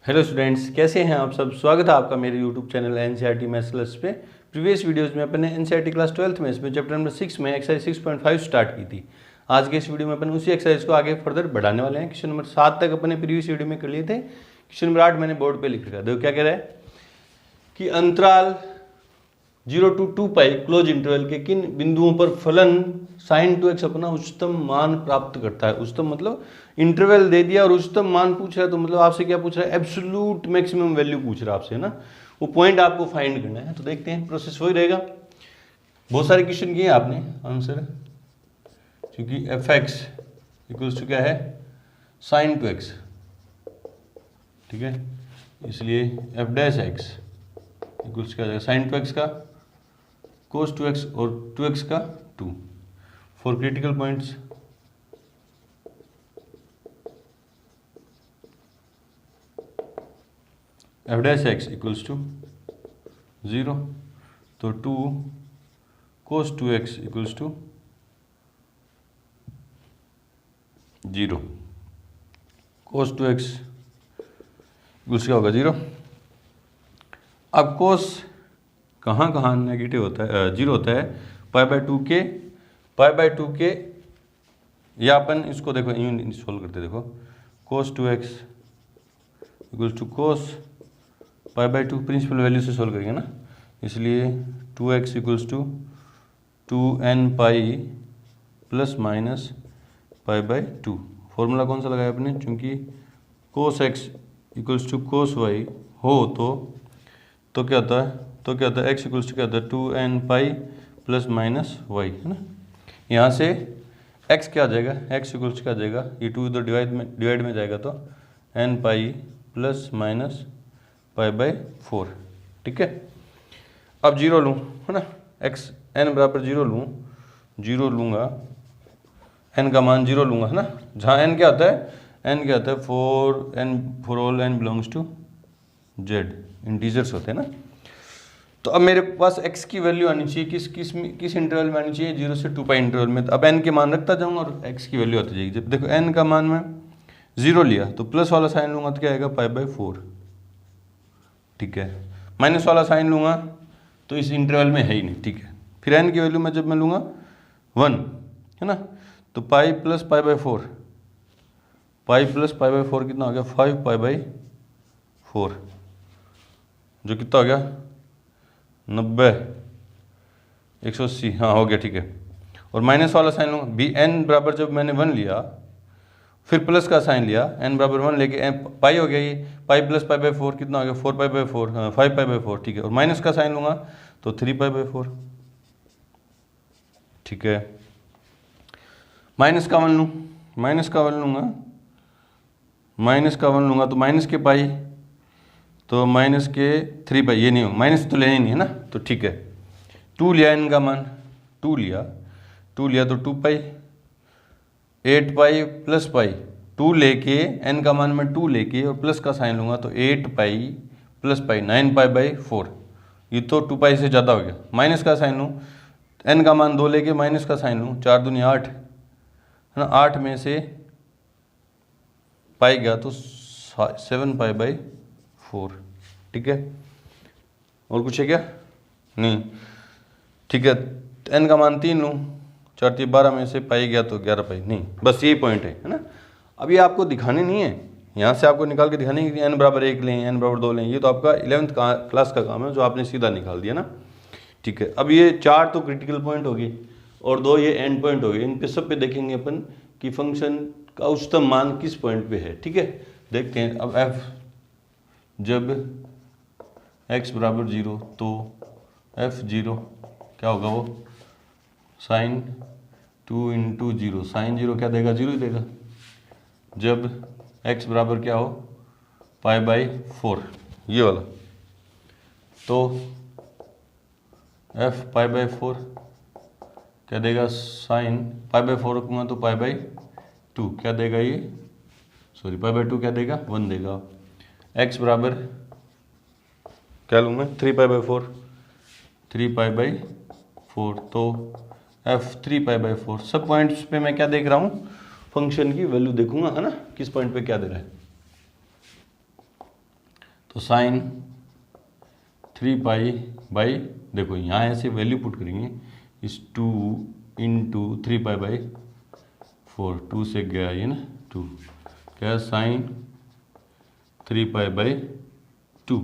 Hello students, कैसे हैं आप सब। स्वागत है आपका मेरे YouTube channel NCERT maths class पे। प्रीवियस वीडियोस में अपन ने एनसीईआरटी क्लास 12th में इसमें चैप्टर नंबर 6 में एक्सरसाइज 6.5 स्टार्ट की थी। आज के इस वीडियो में अपन उसी एक्सरसाइज को आगे फर्दर बढ़ाने वाले हैं। क्वेश्चन नंबर 7 तक अपन ने प्रीवियस वीडियो में कर लिए थे। क्वेश्चन नंबर 8 मैंने बोर्ड पर लिख रखा। देखो क्या कह रहा है कि अंतराल 0 to 2 पाई क्लोज इंटरवल के किन बिंदुओं पर फलन sin 2x अपना उच्चतम मान प्राप्त करता है। उच्चतम मतलब इंटरवल दे दिया और उच्चतम मान पूछ रहा है, तो मतलब आपसे क्या पूछ रहा है, एब्सोल्यूट मैक्सिमम वैल्यू पूछ रहा है आपसे ना। वो पॉइंट आपको फाइंड करना है। तो देखते हैं, प्रोसेस वही रहेगा। बहुत सारे क्वेश्चन किए आपने आंसर, क्योंकि fx इक्वल्स टू क्या है, sin 2x, ठीक है। इसलिए f डैश x इक्वल्स क्या आ जाएगा, sin 2x का cos 2x और 2x का 2 for critical points. f dash x equals to 0, तो 2 cos 2x equals to 0, cos 2x equals क्या होगा 0। अब cos कहाँ कहाँ नेगेटिव होता है, 0 होता है, पाई बाय टू के, या अपन इसको देखो यूं सोल्व करते, देखो cos 2x equals to cos pi by two, principal value से सोल्व करेंगे ना। इसलिए 2x equals to 2n pi plus minus पाई/2। फॉर्मूला कौन सा लगाया आपने, चूंकि cos x equals to cos y हो तो क्या होता है, x इक्वल्स टू क्या होता है, 2n pi plus minus y, है ना। यहाँ से x क्या आ जाएगा, x इक्वल्स क्या आ जाएगा, ये 2 इधर डिवाइड में जाएगा तो n पाई प्लस माइनस पाई/4, ठीक है। अब 0 लूँ, है ना, x n बराबर 0 लूँगा, n का मान 0 लूँगा, है ना। जहाँ n क्या होता है, for all n belongs to z, integers होते हैं ना। तो अब मेरे पास x की वैल्यू आनी चाहिए किस इंटरवल में आनी चाहिए, 0 से 2 पाई इंटरवल में। तो अब n के मान रखता जाऊंगा और x की वैल्यू आती जाएगी। जब देखो n का मान मैं 0 लिया तो प्लस वाला साइन लूंगा तो क्या आएगा, पाई/4, ठीक है। माइनस वाला साइन लूंगा तो इस इंटरवल में है ही नहीं, ठीक है। फिर n की वैल्यू में जब मैं लूंगा 1, है ना, तो पाई प्लस पाई/4, पाई प्लस पाई/4 कितना हो गया, 5 पाई/4, जो कितना हो गया 90, 180, हाँ हो गया, ठीक है। और माइनस वाला साइन लूँगा, बी n बराबर जब मैंने 1 लिया फिर प्लस का साइन लिया, n बराबर 1 लेके पाई हो गया, ये पाई प्लस पाई/4 कितना हो गया, 4 पाई/4, 5 पाई/4, ठीक है। और माइनस का साइन लूँगा तो 3 पाई/4, ठीक है। माइनस का 1 लूँगा तो माइनस के पाई, तो माइनस के 3 पाई, ये नहीं हो, माइनस तो लेना ही नहीं है ना, तो ठीक है। 2 लिया, n का मान 2 लिया तो 2 पाई, 8 पाई प्लस पाई, 2 लेके n का मान मैं 2 लेके और प्लस का साइन लूँगा तो 8 पाई प्लस पाई 9 पाई/4, ये तो 2 पाई से ज़्यादा हो गया। माइनस का साइन लूँ, n का मान 2 लेके माइनस का साइन लूँ, 4 दूनी 8, है ना, 8 में से पाई गया तो 7 पाई/4, ठीक है। और कुछ है क्या, नहीं, ठीक है। n का मान 3 लूँ, 4 3 12 में से पाई गया तो 11 पाई, नहीं, बस यही पॉइंट है ना। अब ये आपको दिखाने नहीं है, यहाँ से आपको निकाल के दिखाने कि n बराबर 1 लें, n बराबर 2 लें, ये तो आपका 11th क्लास का काम है जो आपने सीधा निकाल दिया ना, ठीक है। अब ये 4 तो क्रिटिकल पॉइंट होगी और 2 ये एंड पॉइंट हो गए। इन पे सब पे देखेंगे अपन कि फंक्शन का उच्चतम मान किस पॉइंट पे है, ठीक है। देखते हैं। अब f जब x बराबर 0 तो f0 क्या होगा, वो साइन 2 इंटू 0, साइन 0 क्या देगा, 0 ही देगा। जब x बराबर क्या हो, पाई/4, ये वाला, तो f पाई/4 क्या देगा, साइन पाई/4 रखूँगा तो पाई/2 क्या देगा, ये सॉरी पाई/2 क्या देगा, 1 देगा। x बराबर क्या लूँ मैं, 3 पाई/4, 3 पाई/4, तो f 3 पाई/4। सब पॉइंट्स पे मैं क्या देख रहा हूँ, फंक्शन की वैल्यू देखूंगा, है ना, किस पॉइंट पे क्या दे रहा है। तो साइन 3 पाई बाई, देखो यहाँ ऐसे वैल्यू पुट करेंगे, इस 2 इंटू 3 पाई बाई 4, 2 से गया ये ना 2, क्या साइन 3 पाई बाई 2,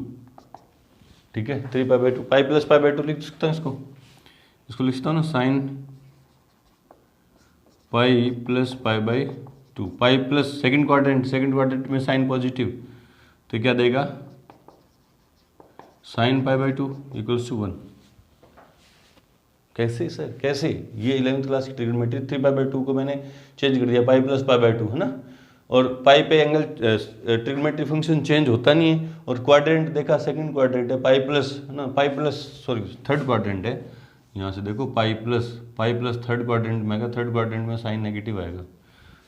ठीक है 3 pi by 2, pi plus pi by 2 लिख सकता हूँ इसको लिखता हूँ ना, sine pi plus pi by 2, pi plus second quadrant में साइन पॉजिटिव, तो क्या देगा sine pi by 2 equals to 1। कैसे सर, कैसे? ये 11th क्लास की ट्रिग्नोमेट्री, 3 पाई बाई 2 को मैंने चेंज कर दिया पाई प्लस पाई बाई 2, है ना, और पाई पे एंगल ट्रिग्नोमेट्री फंक्शन चेंज होता नहीं है, और क्वाड्रेंट देखा सेकंड क्वाड्रेंट है, पाई प्लस है ना, pi plus sorry third quadrant है, यहाँ से देखो पाई प्लस थर्ड क्वाड्रेंट में आएगा, थर्ड क्वाड्रेंट में साइन नेगेटिव आएगा,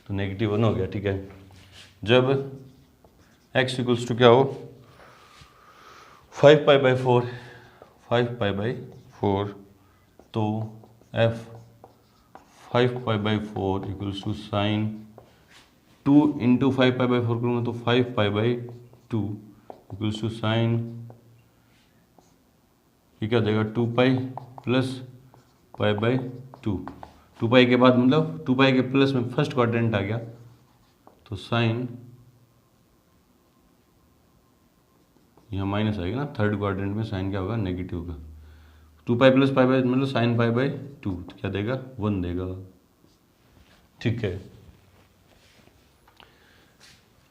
तो नेगेटिव 1 हो गया, ठीक है। जब x इक्वल्स टू क्या हो 5 पाई बाई 4, 5 पाई बाई 4, तो f 5 pi by 4 equals to sine 2 into 5 pi by 4 करूँगा तो 5 pi by 2 equals to sine, ये क्या देगा 2 पाई प्लस पाई बाई 2, 2 पाई के बाद मतलब 2 पाई के प्लस में फर्स्ट क्वाड्रेंट आ गया, तो साइन यहाँ माइनस आएगा ना, थर्ड क्वाड्रेंट में साइन क्या होगा नेगेटिव होगा, 2 पाई प्लस पाई बाई मतलब साइन पाई बाई 2, तो क्या देगा 1 देगा, ठीक है।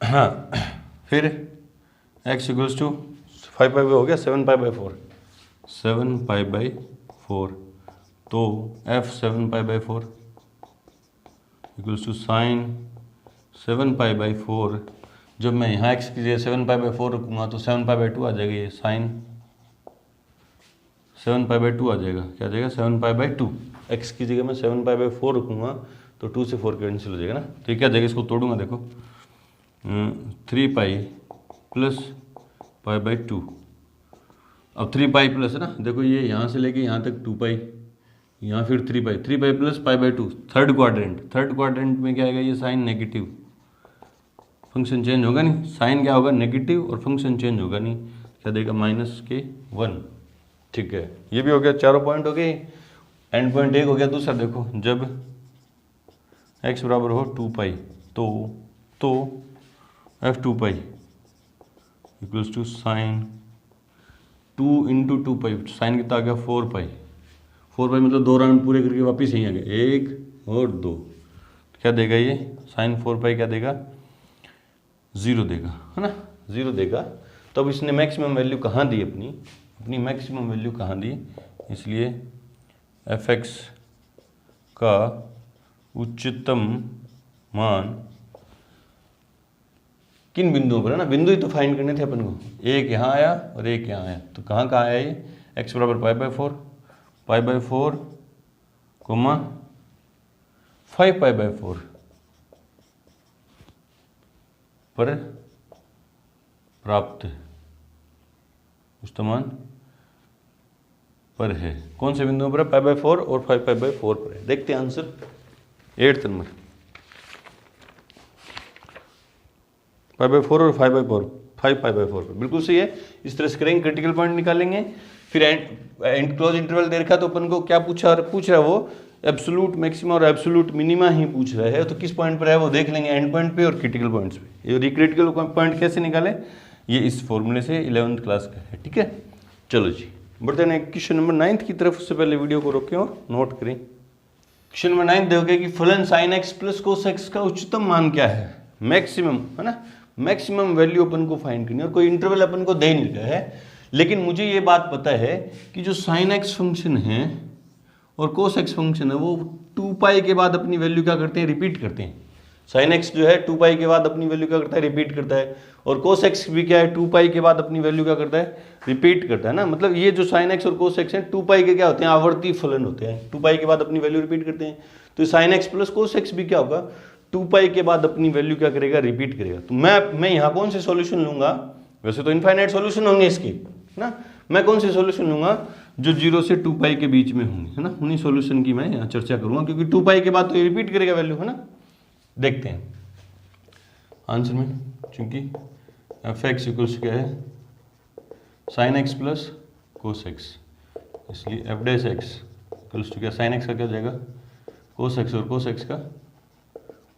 हाँ फिर x equals to 5 pi by हो गया 7 पाई बाई 4, 7 पाई बाई 4, तो f 7 pi by 4 equals to sine 7 pi by 4, जब मैं यहाँ x की जगह 7 पाई बाई 4 रखूँगा तो 7 पाई बाई 2 आ जाएगा, ये साइन 7 पाई बाई 2 आ जाएगा, क्या आ जाएगा 7 पाई बाई 2, x की जगह मैं 7 पाई बाई 4 रखूँगा तो 2 से 4 कैंसिल हो जाएगा ना, तो ये क्या जाएगा, इसको तोड़ूंगा देखो 3 पाई प्लस पाई बाई 2, अब 3 पाई प्लस है ना, देखो ये यहाँ से लेके यहाँ तक 2 पाई, यहाँ फिर 3 पाई plus pi by 2, third quadrant में क्या आएगा, ये साइन नेगेटिव, फंक्शन चेंज होगा नहीं, साइन क्या होगा नेगेटिव और फंक्शन चेंज होगा नहीं, क्या देगा -1, ठीक है। ये भी हो गया, चारों पॉइंट हो गए, एंड पॉइंट एक हो गया। दूसरा देखो, जब x बराबर हो 2 पाई तो f 2 pi equals to sine 2 into 2 pi, sine कितना आ गया 4 पाई मतलब 2 राउंड पूरे करके वापस यहीं आ गए, 1 और 2, क्या देगा ये साइन 4 पाई क्या देगा 0 देगा, है ना 0 देगा। तो अब इसने मैक्सिमम वैल्यू कहाँ दी, अपनी मैक्सिमम वैल्यू कहाँ दी, इसलिए f(x) का उच्चतम मान किन बिंदुओं पर है ना, बिंदु ही तो फाइंड करने थे अपन को, एक यहाँ आया और एक यहाँ आया, तो कहाँ आया ये x बराबर pi by 4 comma 5 pi by 4 पर प्राप्त उच्चतम मान पर है। कौन से बिंदुओं पर है, पाई बाई 4 और 5 पाई बाई 4 पर है। देखते हैं answer 8th number, pi by 4 और 5 पाई बाई 4 पर बिल्कुल सही है। इस तरह से करेंगे, क्रिटिकल पॉइंट निकालेंगे। फिर एंड क्लोज इंटरवल दे रखा तो अपन को क्या पूछ रहा है वो एब्सोलूट मैक्सिमा और एब्सोलूट मिनिमा ही पूछ रहा है, तो किस पॉइंट पर है वो देख लेंगे, एंड पॉइंट पे और क्रिटिकल पॉइंट्स पे। ये क्रिटिकल पॉइंट कैसे निकाले, ये इस फॉर्मूले से 11th क्लास का है, ठीक है। चलो जी बढ़ते हैं क्वेश्चन नंबर 9 की तरफ। उससे पहले वीडियो को रोकें और नोट करें। क्वेश्चन नंबर 9 देखोगे कि फलन sign x plus cos x का उच्चतम मान क्या है, मैक्सिमम, है ना, मैक्सिमम वैल्यू अपन को फाइंड करनी है, और कोई इंटरवल अपन को दे नहीं रहा है। लेकिन मुझे ये बात पता है कि जो साइन एक्स फंक्शन है और कोस एक्स फंक्शन है वो 2 पाई के बाद अपनी वैल्यू क्या करते हैं, रिपीट करते हैं। साइन एक्स जो है 2 पाई के बाद अपनी वैल्यू क्या करता है, रिपीट करता है, और कोस एक्स भी क्या है 2 पाई के बाद अपनी वैल्यू क्या करता है, रिपीट करता है ना। मतलब ये जो साइन एक्स और कोस एक्स है 2 पाई के क्या होते हैं, आवर्ती फलन होते हैं, 2 पाई के बाद अपनी वैल्यू रिपीट करते हैं। तो sign x plus cos x भी क्या होगा, 2 पाई के बाद अपनी वैल्यू क्या करेगा, रिपीट करेगा। तो मैं यहाँ कौन से सॉल्यूशन लूंगा, वैसे तो इनफाइनाइट सॉल्यूशन होंगे इसके ना, मैं कौन से सॉल्यूशन लूंगा जो 0 से 2 पाई के बीच में होंगे, है ना, उन्हीं सॉल्यूशन की मैं यहाँ चर्चा करूंगा, क्योंकि 2 पाई के बाद तो ये रिपीट करेगा वैल्यू, है ना। देखते हैं आंसर में, चूंकि f(x) इक्वल्स क्या है sine x plus cos x, इसलिए f dash x equals to क्या, साइन एक्स का क्या हो जाएगा कोस एक्स और कोस एक्स का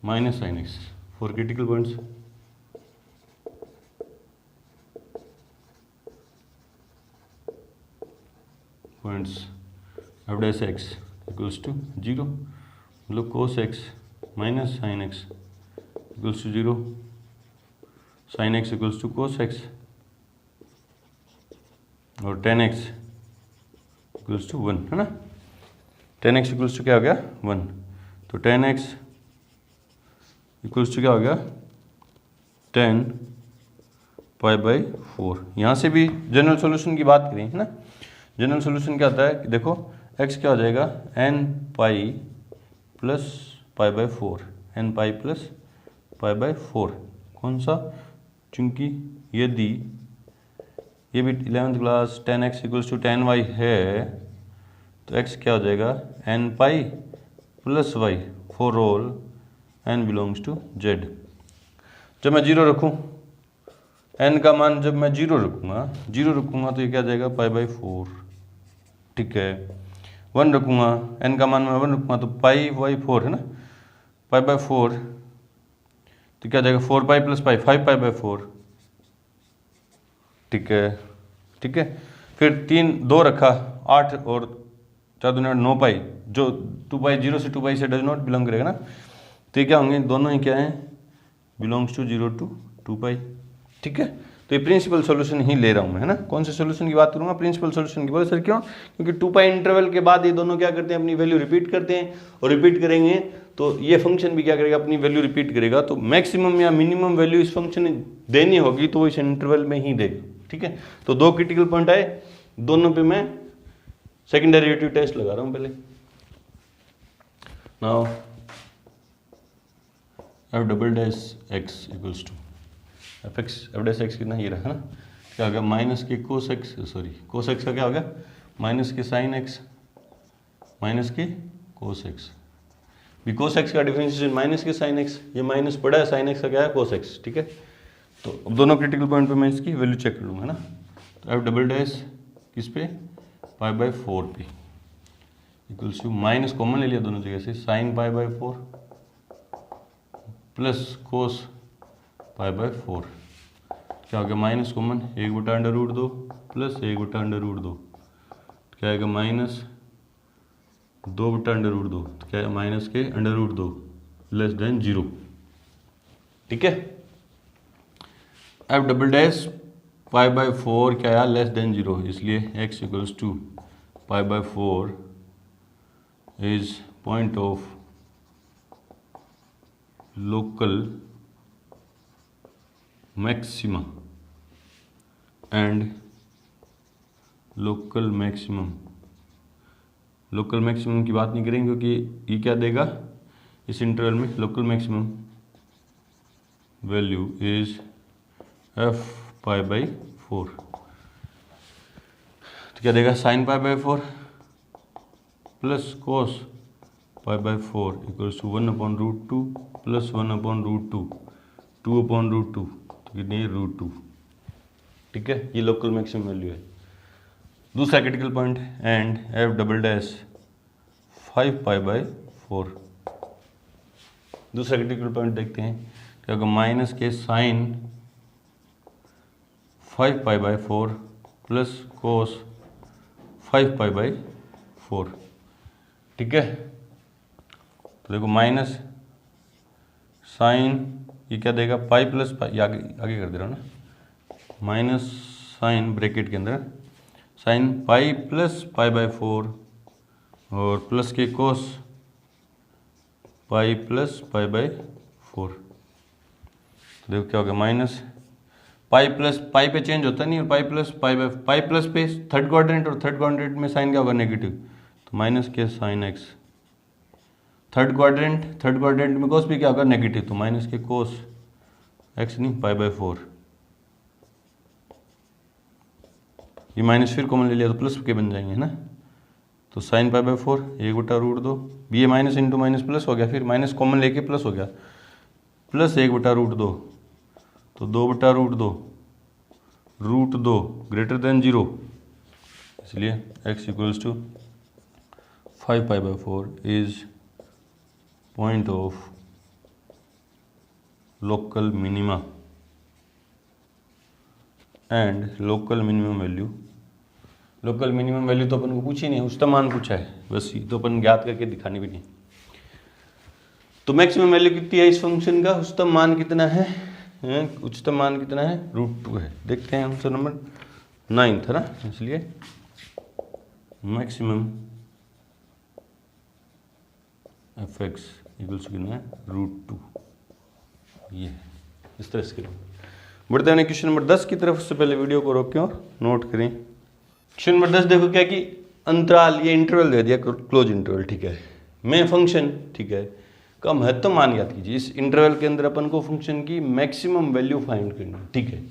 minus sine x for critical points. Points f dash x equals to 0, मतलब cos x minus sine x equals to 0, sine x equals to cos x और tan x equals to 1, है ना। Ten x equals to क्या हो गया 1, तो ten x equals to क्या हो गया 10 पाई बाई 4। यहाँ से भी जनरल सॉल्यूशन की बात करें, है ना। जनरल सॉल्यूशन क्या होता है कि देखो x क्या हो जाएगा n pi plus pi by 4, n pi plus pi by 4। कौन सा, चूंकि यदि ये भी 11th class 10x equals to 10y है तो x क्या हो जाएगा n pi plus y for all n belongs to z। जब मैं 0 रखूँ n का मान, जब मैं 0 रखूँगा तो ये क्या आ जाएगा पाई बाई 4, ठीक है। 1 रखूँगा, n का मान मैं 1 रखूँगा तो पाई बाई 4, है ना, पाई बाई 4 तो क्या आ जाएगा 4 पाई प्लस पाई 5 पाई बाई 4, ठीक है, ठीक है। फिर 2 रखा 8 और 4 दूनी 9 पाई, जो 2 पाई 0 से 2 पाई से डज नॉट बिलोंग करेगा ना, तो ये क्या होंगे दोनों ही क्या हैं बिलोंग्स टू 0 टू 2 पाई, ठीक है। तो ये प्रिंसिपल सॉल्यूशन ही ले रहा हूँ मैं, है ना। कौन से सॉल्यूशन की बात करूँगा, प्रिंसिपल सॉल्यूशन की। बोले सर क्यों, क्योंकि 2 पाई इंटरवल के बाद ये दोनों क्या करते हैं अपनी वैल्यू रिपीट करते हैं, और रिपीट करेंगे तो ये फंक्शन भी क्या करेगा अपनी वैल्यू रिपीट करेगा, तो मैक्सिमम या मिनिमम वैल्यू इस फंक्शन ने देनी होगी तो वो इस इंटरवल में ही देगा, ठीक है। तो 2 क्रिटिकल पॉइंट आए, दोनों पे मैं सेकंड डेरिवेटिव टेस्ट लगा रहा हूँ पहले। Now f double dash x equals to f dash x कितना ये रहा, है ना, क्या हो गया माइनस के कोस एक्स, सॉरी कोस एक्स का क्या हो गया माइनस के साइन एक्स माइनस के कोस एक्स। भी कोस एक्स का डिफरेंशिएशन माइनस के साइन एक्स, ये माइनस पड़ा है, साइन एक्स का क्या है कोस एक्स, ठीक है। तो अब दोनों क्रिटिकल पॉइंट पे मैं इसकी वैल्यू चेक कर लूँगा ना। तो एफ डबल डैश किस पे पाई बाई 4 पे इक्वल्स टू माइनस कॉमन ले लिया दोनों जगह से, sign pi by 4 plus cos pi by 4, क्या हो गया माइनस कॉमन 1/√2 प्लस 1/√2, क्या आएगा माइनस 2/√2, तो क्या है माइनस के √2 लेस देन 0, ठीक है। F double dash pi by 4 क्या आया लेस देन 0, इसलिए x equals to pi by 4 is point of local maxima and local maximum. Local maximum की बात नहीं करेंगे क्योंकि ये क्या देगा इस इंटरवल में, local maximum value is f pi by 4, तो क्या देगा sine pi by 4 plus cos pi by 4 equals to 1/√2 plus 1/√2 2/√2, तो कितनी है √2, ठीक है। ये लोकल मैक्सिमम वैल्यू है। दूसरा critical point and F double dash 5 pi by 4। दूसरा क्रिटिकल पॉइंट देखते हैं, क्या होगा माइनस के sine 5 pi by 4 plus cos 5 pi by 4, ठीक है। तो देखो माइनस साइन ये क्या देगा पाई प्लस पाई, आगे आगे कर दे रहा हूँ ना, माइनस साइन ब्रैकेट के अंदर sign pi plus pi by 4 और प्लस के कोस पाई प्लस पाई बाई 4। देखो क्या हो गया माइनस पाई प्लस पाई पे चेंज होता नहीं, और पाई प्लस पाई प्लस पे थर्ड क्वाड्रेंट, और थर्ड क्वाड्रेंट में साइन क्या होगा नेगेटिव, तो माइनस के साइन एक्स। थर्ड क्वाड्रेंट में कोस भी क्या होगा नेगेटिव, तो माइनस के कोस एक्स नहीं पाई बाई 4। ये माइनस फिर कॉमन ले लिया तो प्लस के बन जाएंगे, है ना। तो साइन पाई बाई 4 1/√2, ये माइनस इंटू माइनस प्लस हो गया, फिर माइनस कॉमन लेके प्लस हो गया, प्लस 1/√2, तो 2/√2 √2 ग्रेटर देन 0, इसलिए x equals to 5π/4 is point of local minima and local minimum value. Local minimum value तो अपन को पूछी नहीं, उच्चतम मान पूछा है, बस ये तो अपन ज्ञात करके दिखानी भी नहीं। तो मैक्सिमम वैल्यू कितनी है इस फंक्शन का, उच्चतम मान कितना है, उच्चतम मान कितना है, √2 है। देखते हैं आंसर नंबर 9 था ना, इसलिए मैक्सिमम fx इक्वल्स कितना है, √2, ये इस तरह से। बढ़ते हैं क्वेश्चन नंबर 10 की तरफ। उससे पहले वीडियो को रोकें और नोट करें। क्वेश्चन नंबर 10 देखो क्या कि अंतराल, ये इंटरवल दे दिया, क्लोज इंटरवल, ठीक है, में फंक्शन, ठीक है, का महत्तम मान ज्ञात कीजिए। इस इंटरवल के अंदर अपन को फंक्शन की मैक्सिमम वैल्यू फाइंड करनी है, ठीक है।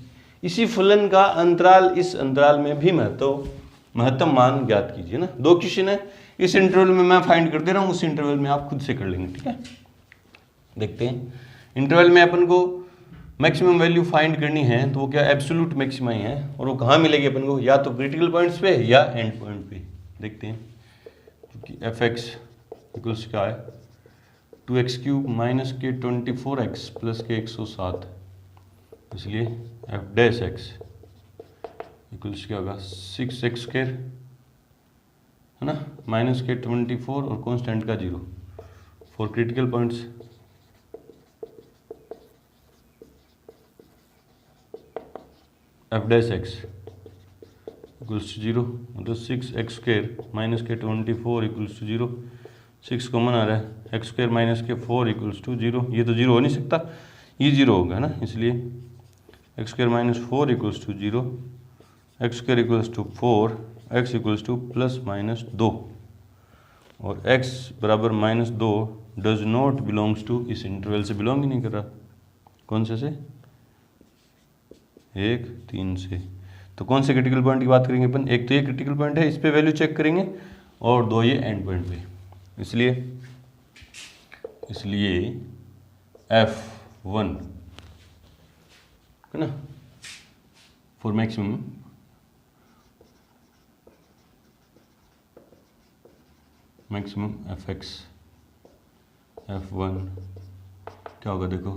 इसी फलन का अंतराल, इस अंतराल में भी महत्तम मान ज्ञात कीजिए ना। 2 क्वेश्चन है, इस इंटरवल में मैं फाइंड कर दे रहा हूँ, उस इंटरवल में आप खुद से कर लेंगे, ठीक है। देखते हैं, इंटरवल में अपन को मैक्सिमम वैल्यू फाइंड करनी है, तो वो क्या एब्सोल्यूट मैक्सिमा ही है, और वो कहाँ मिलेगी अपन को, या तो क्रिटिकल पॉइंट्स पे या एंड पॉइंट पे। देखते हैं, क्योंकि fx इक्वल्स क्या है, 2x³ माइनस के 24x प्लस के 107, इसलिए f' इक्वल्स क्या होगा, 6x² है ना, माइनस के 24 और कॉन्स्टेंट का 0 for critical points. f' equals to 0, मतलब 6x² माइनस के 24 इक्वल्स टू 0, 6 कॉमन आ रहा है, x² माइनस के 4 इक्वल्स टू 0, ये तो 0 हो नहीं सकता, ये 0 होगा ना, इसलिए x² minus 4 equals to 0, x² equals to 4, x equals to plus minus 2, और x बराबर -2 डज नॉट बिलोंग्स टू, इस इंटरवल से बिलोंग ही नहीं कर रहा। कौन से 1, 3 से। तो कौन से क्रिटिकल पॉइंट की बात करेंगे अपन, एक तो ये क्रिटिकल पॉइंट है, इस पे वैल्यू चेक करेंगे, और 2 ये एंड पॉइंट पे। इसलिए f1 है ना, फॉर मैक्सिमम fx, f1 क्या होगा, देखो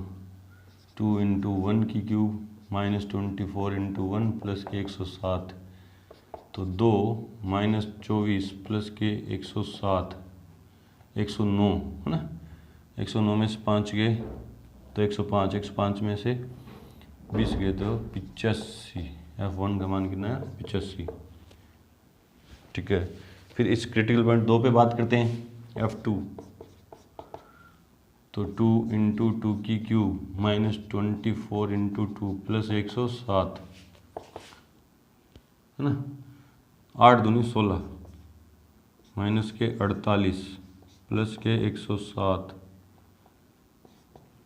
2 × 1 की क्यूब माइनस 24 × 1 प्लस के 107, तो 2 माइनस 24 प्लस के 107, 109 है ना, 109 में से 5 गए तो 105, 105 में से 20 गए तो 85, f1 का मान कितना है, 85, ठीक है। फिर इस क्रिटिकल पॉइंट 2 पे बात करते हैं, f2, तो 2 × 2 की क्यूब माइनस 24 × 2 प्लस 107 है ना, 8 दूनी 16 माइनस के 48 प्लस के 107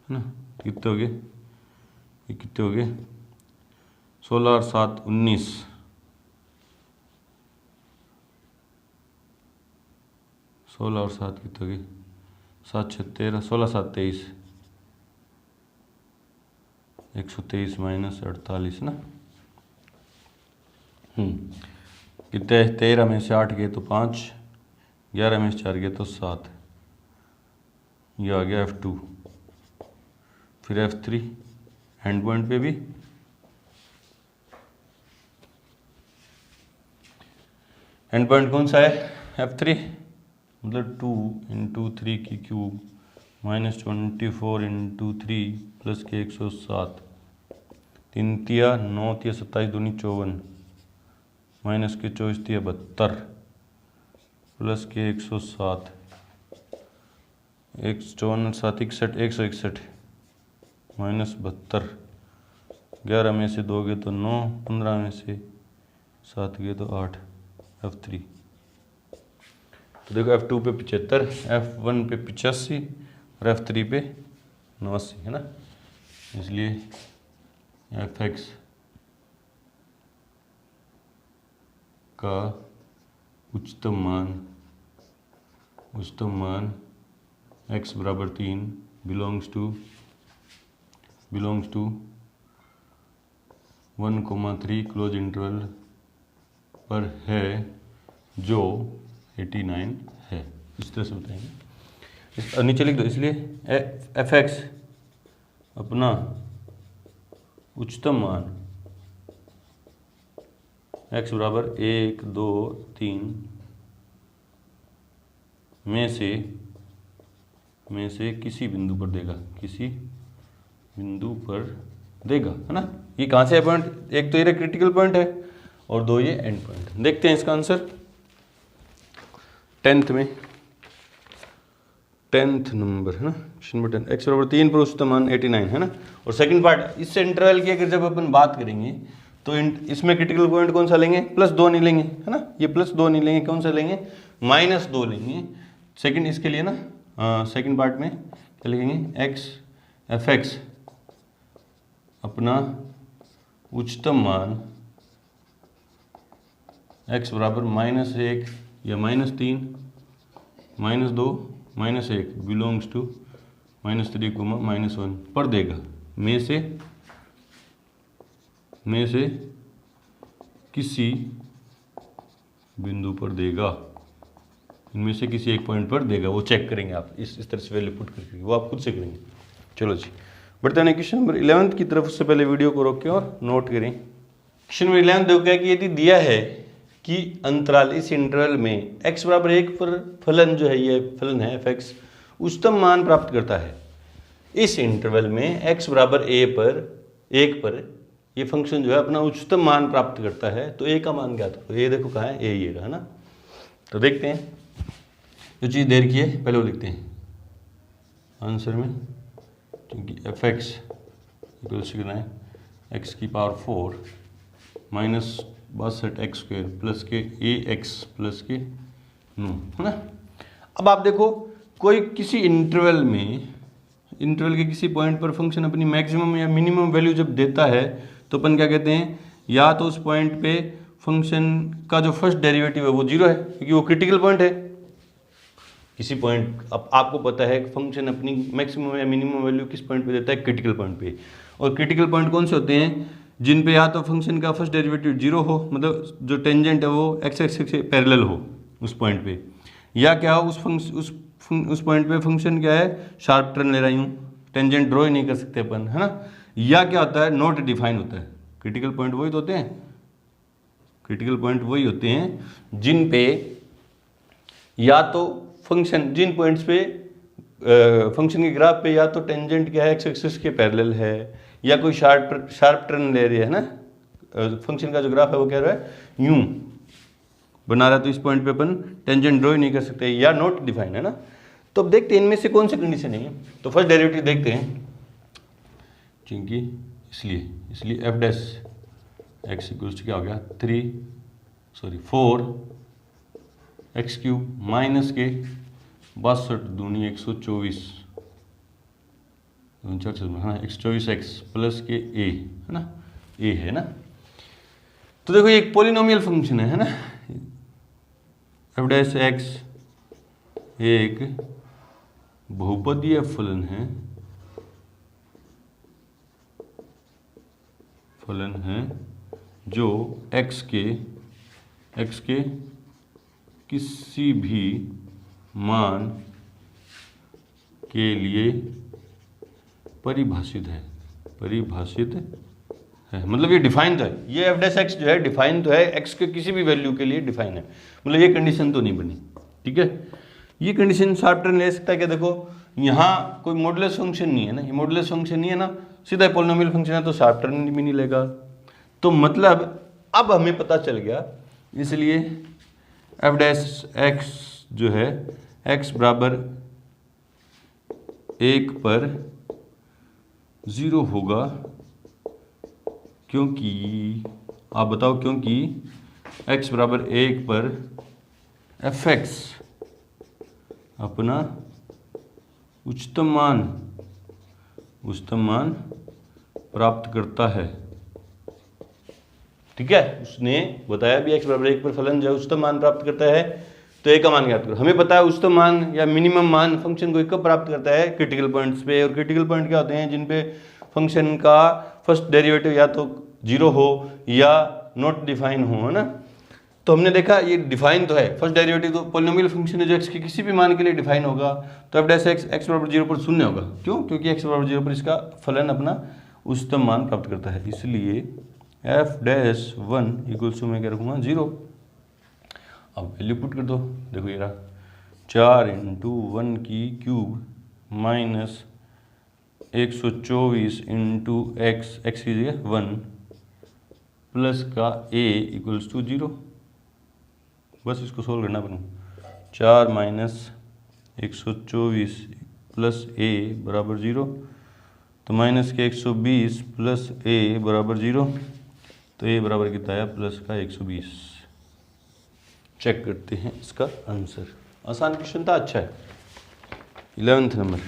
है ना, कितने हो गए, ये कितने हो गए, 16 और 7 19, 16 और 7 कितने हो गए, 7 6 13, 16 7 23, 123 माइनस 48 ना, कितने, 13 में से 8 गए तो 5, 11 में से 4 गए तो 7, ये आ गया f2। फिर f3 एंड पॉइंट पे भी, एंड पॉइंट कौन सा है, f3, मतलब 2 × 3 की क्यूब माइनस 24 × 3 प्लस के 107, 3 तिया 9 तिया 27 दूनी 54 माइनस के 24 तिया 72 प्लस के 107, 54 7 61 161 माइनस 72, 11 में से 2 गए तो 9, 15 में से 7 गए तो 8, f3। तो देखो f2 पे 75, f1 पे 85 और f3 पे 89 है ना, इसलिए fx का उच्चतम मान x बराबर 3 बिलोंग्स टू 1,3 क्लोज इंटरवल पर है जो 89 है, इस तरह से बताएंगे। नीचे लिख दो, इसलिए एफ एक्स अपना उच्चतम मान x बराबर 1, 2, 3 में से किसी बिंदु पर देगा, किसी बिंदु पर देगा, है ना। ये कहाँ से है पॉइंट? एक तो ये क्रिटिकल पॉइंट है और दो ये एंड पॉइंट। देखते हैं इसका आंसर 10th में, 10th नंबर है ना, क्वेश्चन नंबर 10, x बराबर 3 पर उच्चतम मान 89 है ना। और सेकंड पार्ट, इस इंटरवल की अगर जब अपन बात करेंगे तो इसमें क्रिटिकल पॉइंट कौन सा लेंगे? +2 नहीं लेंगे, है ना। ये +2 नहीं लेंगे, कौन सा लेंगे? -2 लेंगे। सेकंड इसके लिए ना, सेकंड पार्ट में क्या लिखेंगे? एफ एक्स अपना उच्चतम मान x बराबर -1 या -3, -2, -1 बिलोंग्स टू -3, -1 पर देगा, में से किसी बिंदु पर देगा, इनमें से किसी एक पॉइंट पर देगा। वो चेक करेंगे आप इस तरह से वैल्यू पुट करके, वो आप खुद से करेंगे। चलो जी, बढ़ते हैं क्वेश्चन नंबर 11 की तरफ। उससे पहले वीडियो को रोकें और नोट करें। क्वेश्चन नंबर 11 देखो क्या कि यदि दिया है कि अंतराल, इस इंटरवल में x बराबर 1 पर फलन जो है, ये फलन है f(x) उच्चतम मान प्राप्त करता है। इस इंटरवल में x बराबर 1 पर ये फंक्शन जो है अपना उच्चतम मान प्राप्त करता है, तो a का मान ज्ञात करो। ये देखो कहाँ है? a ये रहा, है ना। तो देखते हैं, जो चीज़ देर की है पहले वो लिखते हैं आंसर में, क्योंकि f(x) कितना है? x की पावर 4 -62x² प्लस के ax प्लस के 9, है ना। अब आप देखो, कोई किसी इंटरवल में, इंटरवल के किसी पॉइंट पर फंक्शन अपनी मैक्सिमम या मिनिमम वैल्यू जब देता है तो अपन क्या कहते हैं? या तो उस पॉइंट पे फंक्शन का जो फर्स्ट डेरिवेटिव है वो 0 है, क्योंकि वो क्रिटिकल पॉइंट है। किसी पॉइंट, अब आपको पता है फंक्शन अपनी मैक्सिमम या मिनिमम वैल्यू किस पॉइंट पे देता है? क्रिटिकल पॉइंट पे। और क्रिटिकल पॉइंट कौन से होते हैं? जिन पे या तो फंक्शन का फर्स्ट डेरिवेटिव 0 हो, मतलब जो टेंजेंट है वो x एक्सिस से पैरेलल हो उस पॉइंट पे, या क्या हो उस पॉइंट पे फंक्शन क्या है? शार्प टर्न ले रही हूँ, टेंजेंट ड्रॉ ही नहीं कर सकते अपन, है ना। या क्या होता है? नॉट डिफाइन होता है। क्रिटिकल पॉइंट वही तो होते हैं, क्रिटिकल पॉइंट वही होते हैं जिन पे या तो फंक्शन, जिन पॉइंट्स पे फंक्शन के ग्राफ पे या तो टेंजेंट क्या है? x एक्सिस के पैरेलल है, या कोई शार्प टर्न ले रही है ना, फंक्शन का जो ग्राफ है वो कह रहा है यूं बना रहा है, तो इस पॉइंट पे अपन टेंजेंट ड्रॉ ही नहीं कर सकते, या नॉट डिफाइन, है ना। तो अब देखते हैं इनमें से कौन सी कंडीशन है। तो फर्स्ट डेरिवेटिव देखते हैं, क्योंकि इसलिए एफ डैश एक्स इक्वल्स क्या हो गया? 4x³ माइनस के 62 दूनी 124, हाँ 124x प्लस के a, है ना, a है ना। तो देखो ये एक पॉलिनोमियल फंक्शन है ना। एफ डैश एक्स एक बहुपदीय फलन है जो x के किसी भी मान के लिए परिभाषित है, मतलब ये डिफाइन तो है, ये एफ डैश एक्स जो है डिफाइन तो है, एक्स के किसी भी वैल्यू के लिए डिफाइन है, मतलब ये कंडीशन तो नहीं बनी, ठीक है। ये कंडीशन शार्प टर्न ले सकता है क्या? देखो यहाँ कोई मॉडुलस फंक्शन नहीं है ना, ये मॉडुलस फंक्शन नहीं है ना, सीधा पॉलिनोमियल फंक्शन है, तो शार्प टर्न भी नहीं लेगा। तो मतलब अब हमें पता चल गया, इसलिए एफ डैश एक्स जो है एक्स बराबर 1 पर 0 होगा, क्योंकि आप बताओ, क्योंकि x बराबर 1 पर एफ एक्स अपना उच्चतम मान प्राप्त करता है, ठीक है। उसने बताया भी x बराबर 1 पर फलन जो है उच्चतम मान प्राप्त करता है, तो a का मान ज्ञात करो। हमें पता है उच्चतम मान या मिनिमम मान फंक्शन को कब प्राप्त करता है? क्रिटिकल पॉइंट्स पे। और क्रिटिकल पॉइंट क्या होते हैं? जिन पे फंक्शन का फर्स्ट डेरिवेटिव या तो जीरो हो या नॉट डिफाइन हो, है ना। तो हमने देखा ये डिफाइन तो है, फर्स्ट डेरिवेटिव तो पॉलिनोमियल फंक्शन है जो एक्स के किसी भी मान के लिए डिफाइन होगा, तो एफ डैश एक्स बराबर 0 पर शून्य होगा। क्यों? क्योंकि एक्स बराबर 0 पर इसका फलन अपना उच्चतम मान प्राप्त करता है, इसलिए एफ डैश 1 इक्वल्स टू मैं क्या रखूँगा 0। अब वैल्यू पुट कर दो, देखो ये रहा 4 इंटू 1 की क्यूब माइनस 124 इंटू एक्स की जगह 1 प्लस का ए इक्वल्स टू 0। बस इसको सोल्व करना बनू, 4 माइनस 124 प्लस ए बराबर 0, तो माइनस के 120 प्लस ए बराबर 0, तो ए बराबर कितना आया प्लस का 120। चेक करते हैं इसका आंसर। आसान क्वेश्चन था, अच्छा है। 11th नंबर,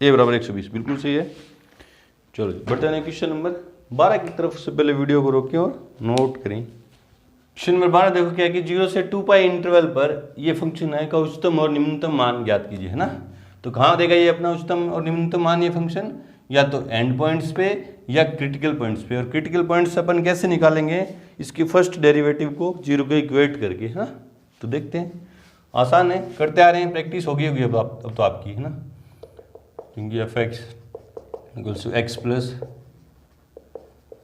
ए बराबर 120 बिल्कुल सही है। चलो बढ़ते हैं क्वेश्चन नंबर 12 की तरफ। से पहले वीडियो को रोकें और नोट करें। क्वेश्चन नंबर 12 देखो क्या है कि 0 से 2 पाई इंटरवल पर ये फंक्शन है का उच्चतम और निम्नतम मान ज्ञात कीजिए, है ना। तो कहाँ देगा ये अपना उच्चतम और निम्नतम मान ये फंक्शन, या तो एंड पॉइंट्स पे या क्रिटिकल पॉइंट्स पे। और क्रिटिकल पॉइंट्स अपन कैसे निकालेंगे, इसकी फर्स्ट डेरिवेटिव को 0 को इक्वेट करके, है ना। तो देखते हैं, आसान है, करते आ रहे हैं, प्रैक्टिस होगी अब तो आपकी, है ना। क्योंकि f x equals to x plus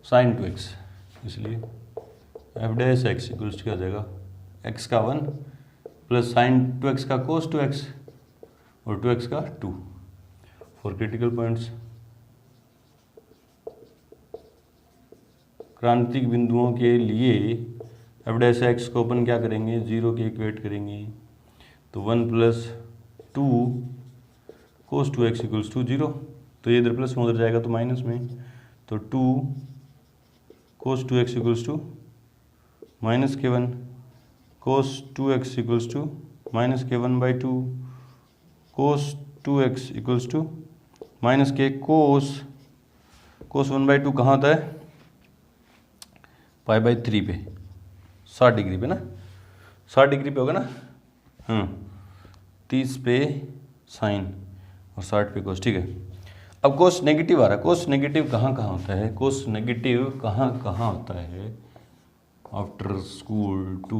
sine 2x, इसलिए f dash x equals to क्या हो जाएगा एक्स का 1 प्लस साइन 2x का कोस 2x और 2x का 2 फॉर क्रिटिकल पॉइंट्स। क्रांतिक बिंदुओं के लिए एफ डैश एक्स को अपन क्या करेंगे 0 के इक्वेट करेंगे, तो 1 plus 2 cos 2x equals to 0, तो ये इधर प्लस में उधर जाएगा तो माइनस में, तो 2 कोस 2x इक्वल्स टू माइनस के 1 कोस 2x इक्वल्स टू माइनस के 1/2 कोस 2x इक्वल्स टू माइनस के कोस 1/2 कहाँ होता है π/3 पे, 60 डिग्री पे ना, 60 डिग्री पे होगा ना, हाँ 30 पे साइन और 60 पे कोस, ठीक है। अब कोस नेगेटिव आ रहा है, कोस नेगेटिव कहाँ होता है, कोस नेगेटिव कहाँ होता है after school to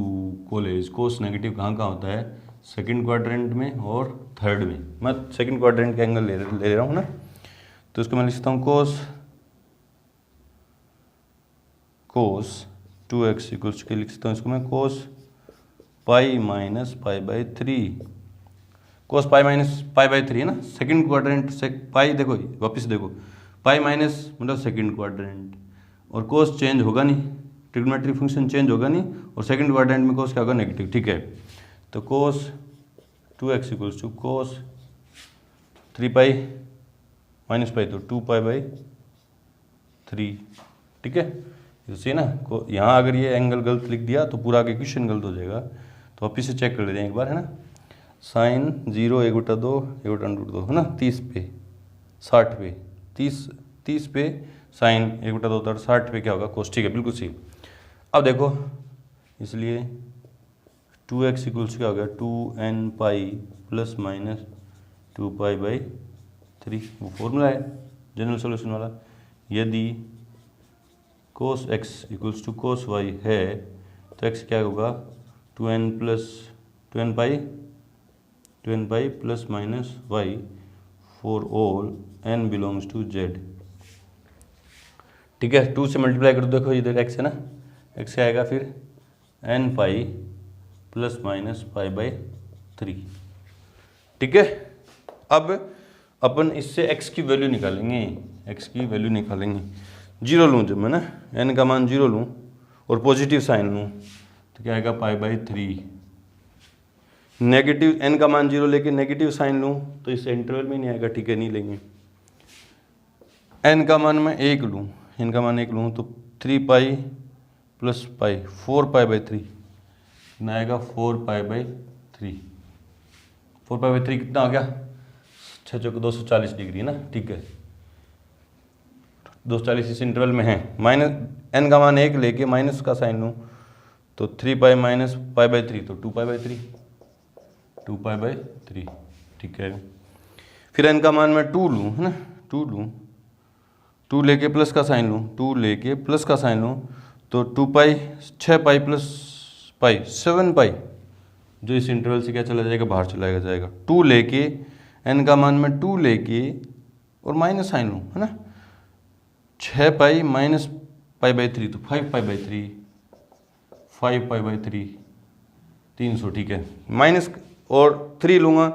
college, cos negative कहाँ होता है सेकंड क्वाड्रेंट में और थर्ड में। मैं सेकंड क्वाड्रेंट के एंगल ले रहा हूँ ना, तो इसको मैं लिख सकता हूँ कोस 2x इक्वल्स के लिख सकता हूँ इसको मैं कोस पाई माइनस π/3, कोस पाई माइनस π/3 है ना, सेकंड क्वाड्रेंट से पाई, देखो वापस देखो पाई माइनस मतलब सेकंड क्वाड्रेंट, और कोस चेंज होगा नहीं, ट्रिग्नोमेट्रिक फंक्शन चेंज होगा नहीं, और सेकंड क्वाड्रेंट में कोस क्या होगा नेगेटिव, ठीक है। तो cos 2x equals to cos 3 pi minus pi तो 2 π/3, ठीक है। इसे ना यहाँ अगर ये एंगल गलत लिख दिया तो पूरा आगे क्वेश्चन गलत हो जाएगा, तो वापिस से चेक कर लेते हैं एक बार, है ना। साइन 0 1/2 1/√2 है ना, 30 पे 60 पे 30 पे साइन 1/2 60 पे क्या होगा कोस, ठीक है बिल्कुल सही। अब देखो इसलिए 2x इक्वल्स क्या हो गया 2n पाई प्लस माइनस 2 π/3, वो फॉर्मूला है जनरल सॉल्यूशन वाला। यदि cos x equals to cos y है तो x क्या होगा 2n pi plus minus y for all n belongs to z, ठीक है। 2 से मल्टीप्लाई कर दो, देखो इधर x है ना, x आएगा फिर n पाई प्लस माइनस π/3, ठीक है। अब अपन इससे x की वैल्यू निकालेंगे, 0 लूँ जब मैं ना n का मान 0 लूँ और पॉजिटिव साइन लूँ तो क्या आएगा π/3, नेगेटिव n का मान 0 लेके नेगेटिव साइन लूँ तो इस इंटरवल में नहीं आएगा, ठीक है नहीं लेंगे। n का मान मैं 1 लूँ तो 3 पाई प्लस पाई 4 π/3 कितना आएगा 4 π/3, 4 π/3 कितना आ गया 6 चौके 240 डिग्री ना, ठीक है 240 इस इंटरवल में है। माइनस n का मान 1 लेके माइनस का साइन लूँ तो 3 पाई माइनस π/3 तो 2 π/3, ठीक है। फिर n का मान मैं 2 लूँ, है ना 2 2 लेके प्लस का साइन लूँ, 2 लेके प्लस का साइन लूँ तो 2 पाई 6 पाई प्लस पाई 7 पाई, जो इस इंटरवल से क्या चला जाएगा, बाहर चला जाएगा। 2 लेके n का मान मैं 2 लेके और माइनस साइन लूँ, है ना, 6 पाई माइनस पाई बाई 3 तो 5 पाई बाई 3, 5 पाई बाई 3 300, ठीक है। माइनस और 3 लूँगा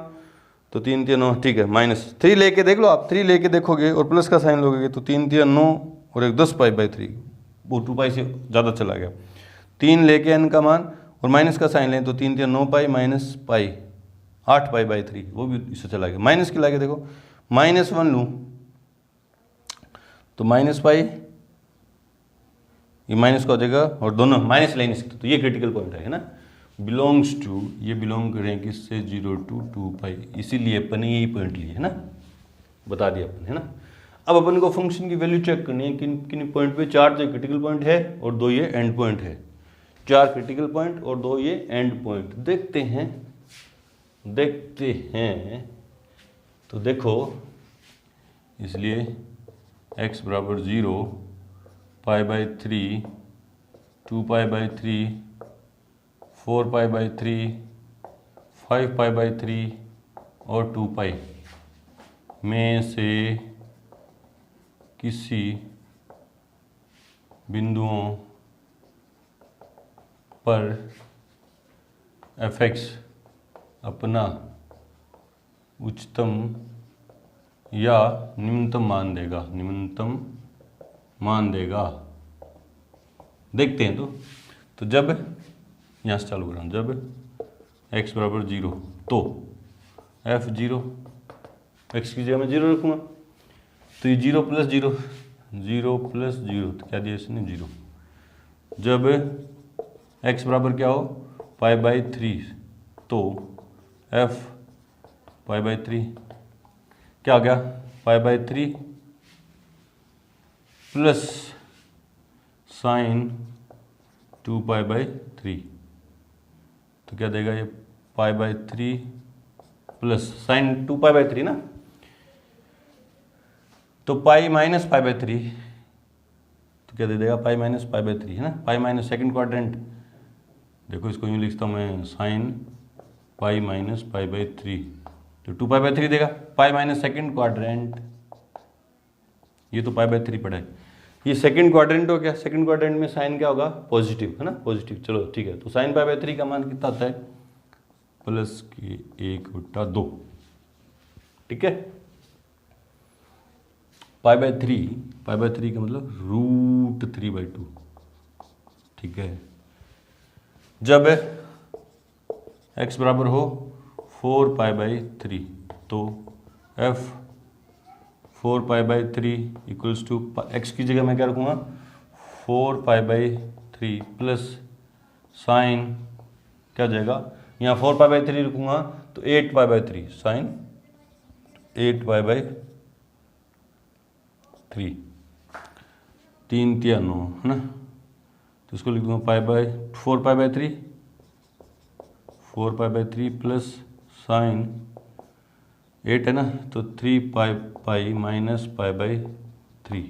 तो 3 3 9, ठीक है। माइनस 3 लेके देख लो आप, 3 लेके देखोगे और प्लस का साइन लोगे तो 3 3 9 और एक 10 पाई बाई 3, वो 2 पाई से ज़्यादा चला गया। 3 लेके n का मान और माइनस का साइन लें तो 3 3 9 पाई माइनस पाई 8 पाई बाई 3, वो भी इससे चला गया। माइनस के लाके देखो, -1 लूँ तो माइनस पाई, ये माइनस का हो जाएगा और दोनों माइनस ले नहीं सकते, तो ये क्रिटिकल पॉइंट है ना। बिलोंग्स टू, ये बिलोंग करें किससे, 0 to 2 पाई, इसीलिए अपन ने यही पॉइंट लिए है ना, बता दिया अपन, है ना। अब अपन को फंक्शन की वैल्यू चेक करनी है, किन किन पॉइंट पे। 4 जो क्रिटिकल पॉइंट है और 2 ये एंड पॉइंट है। 4 क्रिटिकल पॉइंट और 2 ये एंड पॉइंट। देखते हैं तो देखो, इसलिए x बराबर 0, पाई by 3, 2 pi by 3, 4 pi by 3, 5 pi by 3 और 2 पाई में से किसी बिंदुओं पर f(x) अपना उच्चतम या निम्नतम मान देगा, देखते हैं। तो जब यहाँ से चालू कर रहा हूँ, जब x बराबर 0 तो f(0), x की जगह मैं 0 रखूँगा तो ये 0 प्लस 0, 0 प्लस 0 तो क्या दिया इसने, 0। जब x बराबर क्या हो, पाई बाई 3 तो f पाई बाई 3 क्या आ गया, पाई by 3 plus sign 2 pi by 3, तो क्या देगा ये, पाई by 3 plus sign 2 pi by 3 ना, तो पाई माइनस पाई बाई 3, तो क्या दे देगा, पाई माइनस पाई बाई 3, है ना। पाई माइनस सेकंड क्वाड्रेंट, देखो इसको यूँ लिखता हूँ मैं, sine pi minus pi by 3 तो 2 पाई बाई 3 देगा। पाई माइनस सेकंड क्वाड्रेंट, ये तो पाई बाई 3 पड़ा है, ये सेकंड क्वाड्रेंट हो गया। सेकंड क्वाड्रेंट में साइन क्या होगा, पॉजिटिव, है ना, पॉजिटिव। चलो ठीक है, तो साइन पाई बाई 3 का मान कितना आता है, प्लस के 1/2, ठीक है। पाई बाई 3 का मतलब √3/2, ठीक है। जब x बराबर हो 4 पाई बाई 3 तो f 4 pi by 3 equals to, x की जगह मैं क्या रखूँगा, 4 पाई बाई 3 प्लस साइन क्या हो जाएगा, यहाँ 4 पाई बाई 3 रखूँगा तो 8 pi by 3 sine 8 pi by 3, 3 3 9, है ना। तो इसको लिख दूँगा pi by 4 pi by 3, 4 pi by 3 plus sine 8 है ना, तो 3 pi pi minus pi by 3,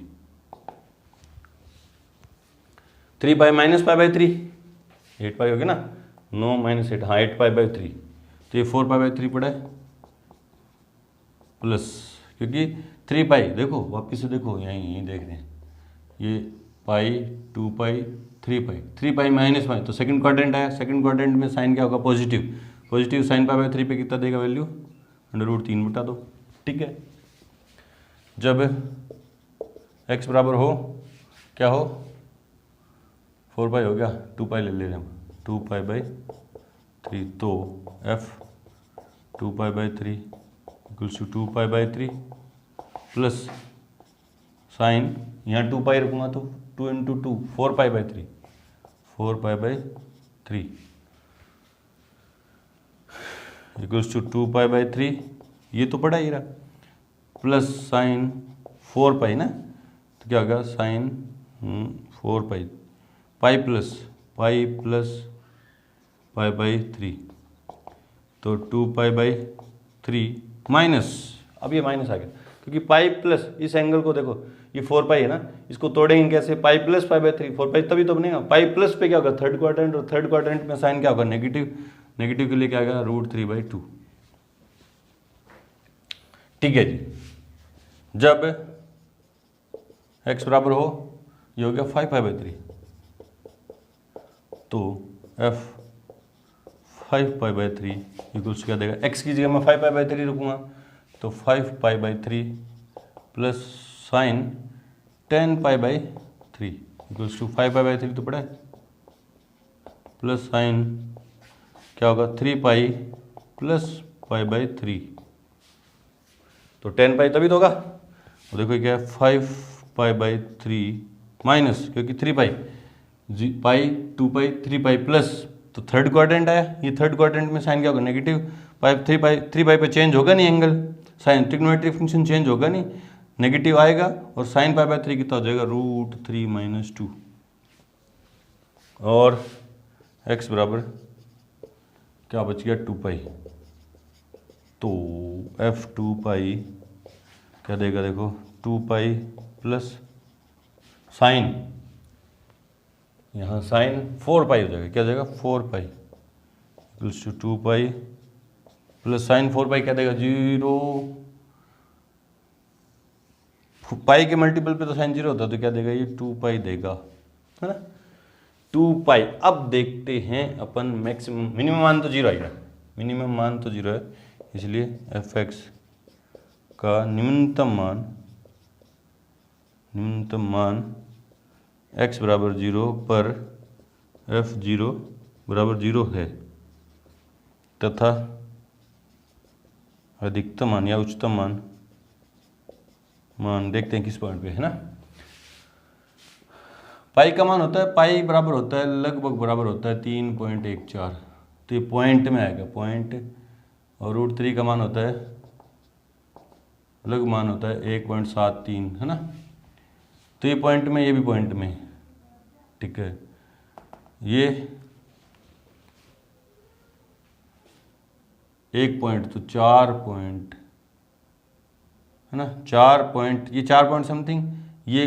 3 pi minus pi by 3, 8 pi हो गया ना, 9 माइनस 8, हाँ 8 पाई बाई 3, तो ये 4 पाई बाई 3 पड़ा है प्लस, क्योंकि 3 पाई देखो वापिस से देखो, यहीं देख रहे हैं, ये पाई 2 पाई 3 पाई, 3 पाई माइनस पाई, तो सेकंड क्वाड्रेंट आया। सेकंड क्वाड्रेंट में साइन क्या होगा, positive, positive sign pi by 3 पे कितना देगा वैल्यू, √3/2, ठीक है। जब x बराबर हो क्या हो, 4 पाई हो गया, 2 पाई ले रहे हैं, 2 पाई बाई 3 तो f 2 pi by 3 equals to 2 pi by 3 plus sine, यहाँ 2 पाई रखूँगा तो 2 × 2 4 pi by 3, 4 pi by 3 equals to 2 pi by 3, ये तो पड़ा ही रहा, प्लस साइन 4 पाई ना, तो क्या होगा sine 4 pi, pi plus pi by 3 तो 2 पाई बाई 3 माइनस, अब ये माइनस आ गया क्योंकि पाई प्लस, इस एंगल को देखो, ये 4 पाई है ना, इसको तोड़ेंगे कैसे, पाई प्लस पाई बाई 3, 4 पाई तभी तो बनेगा। पाई प्लस पे क्या होगा, थर्ड क्वाड्रेंट, और थर्ड क्वाड्रेंट में साइन क्या होगा, नेगेटिव, नेगेटिव के लिए क्या आएगा, √3/2। ठीक है जी। जब x बराबर हो, ये हो गया 5 पाई बाई 3, तो f 5 पाई बाई 3 इक्वल्स क्या देगा, x की जगह मैं 5 पाई बाई 3 रखूँगा, तो 5 pi by 3 plus sine 10 pi by 3 equals to 5 pi by 3 तो पड़ा है, प्लस साइन क्या होगा 3 पाई प्लस पाई बाई 3, तो 10 पाई तभी तो होगा। तो देखो क्या है, 5 पाई बाई 3 माइनस, क्योंकि 3 पाई, पाई 2 पाई 3 पाई प्लस, तो थर्ड क्वाड्रेंट आया, ये थर्ड क्वाड्रेंट में साइन क्या होगा, नेगेटिव, पाई 3 पाई पे चेंज होगा नहीं angle, sine trigonometry function change होगा नहीं, नेगेटिव आएगा, और साइन पाई बाई 3 कितना हो जाएगा, √3 - 2, और x बराबर क्या बच गया, 2 पाई, तो f2 पाई क्या देगा, देखो 2 पाई प्लस साइन, यहाँ साइन 4 पाई हो जाएगा, क्या जाएगा 4 pi equals to 2 pi plus sine 4 pi क्या देगा, 0, पाई के मल्टीपल पे तो साइन 0 होता है, तो क्या देगा ये 2 पाई देगा, है ना, 2 पाई। अब देखते हैं अपन मैक्सिमम, मिनिमम मान तो 0 आएगा, मिनिमम मान तो 0 है, इसलिए f(x) का न्यूनतम मान x बराबर 0 पर f(0) बराबर 0 है, तथा अधिकतम मान या उच्चतम मान देखते हैं किस पॉइंट पे, है ना। पाई का मान होता है, पाई बराबर होता है, लगभग बराबर होता है 3.14, तो ये पॉइंट में आएगा, पॉइंट, और √3 का मान होता है, लग मान होता है 1.73, है ना, तो ये पॉइंट में, ये भी पॉइंट में, ठीक है, ये 1 पॉइंट, तो 4 पॉइंट, है ना, 4 पॉइंट, ये 4 पॉइंट समथिंग, ये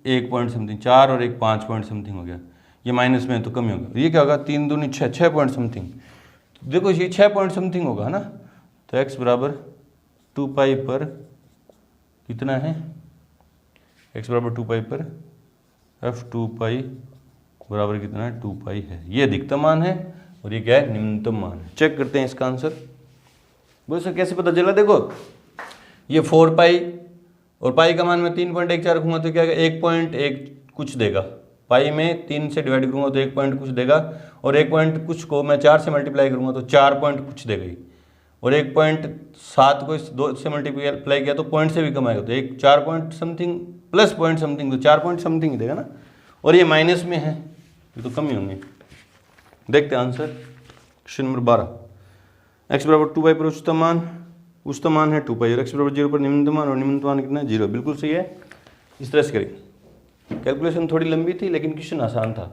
1 पॉइंट समथिंग, 4 और 1 5 पॉइंट समथिंग हो गया, ये माइनस में है तो कम ही होगा, ये क्या होगा 3 दूनी 6, 6 पॉइंट समथिंग, देखो ये 6 पॉइंट समथिंग होगा, है ना, तो x बराबर 2 पाई पर कितना है, x बराबर 2 पाई पर f2 पाई बराबर कितना है, 2 पाई है, ये अधिकतम मान है, और ये क्या है, न्यूनतम मान है। चेक करते हैं इसका आंसर, बोल सर कैसे पता चला, देखो ये 4 पाई, और पाई का मान मैं 3.14 रखूँगा तो क्या 1.1 कुछ देगा, पाई में 3 से डिवाइड करूँगा तो 1 पॉइंट कुछ देगा, और 1 पॉइंट कुछ को मैं 4 से मल्टीप्लाई करूँगा तो 4 पॉइंट कुछ देगा ही, और 1.7 को 2 से मल्टीप्लाई किया तो पॉइंट से भी कम आएगा, तो 4 point something plus point something, तो 4 पॉइंट समथिंग ही देगा ना, और ये माइनस में है, ये तो कम ही होंगे। देखते हैं आंसर, क्वेश्चन नंबर 12, x बराबर 2 पाई पर उच्चतम मान है 2 पाई, और x बराबर 0 पर निम्नतम मान, और निम्नतम मान कितना है 0, बिल्कुल सही है। इस तरह से करेंगे, कैलकुलेशन थोड़ी लंबी थी लेकिन क्वेश्चन आसान था।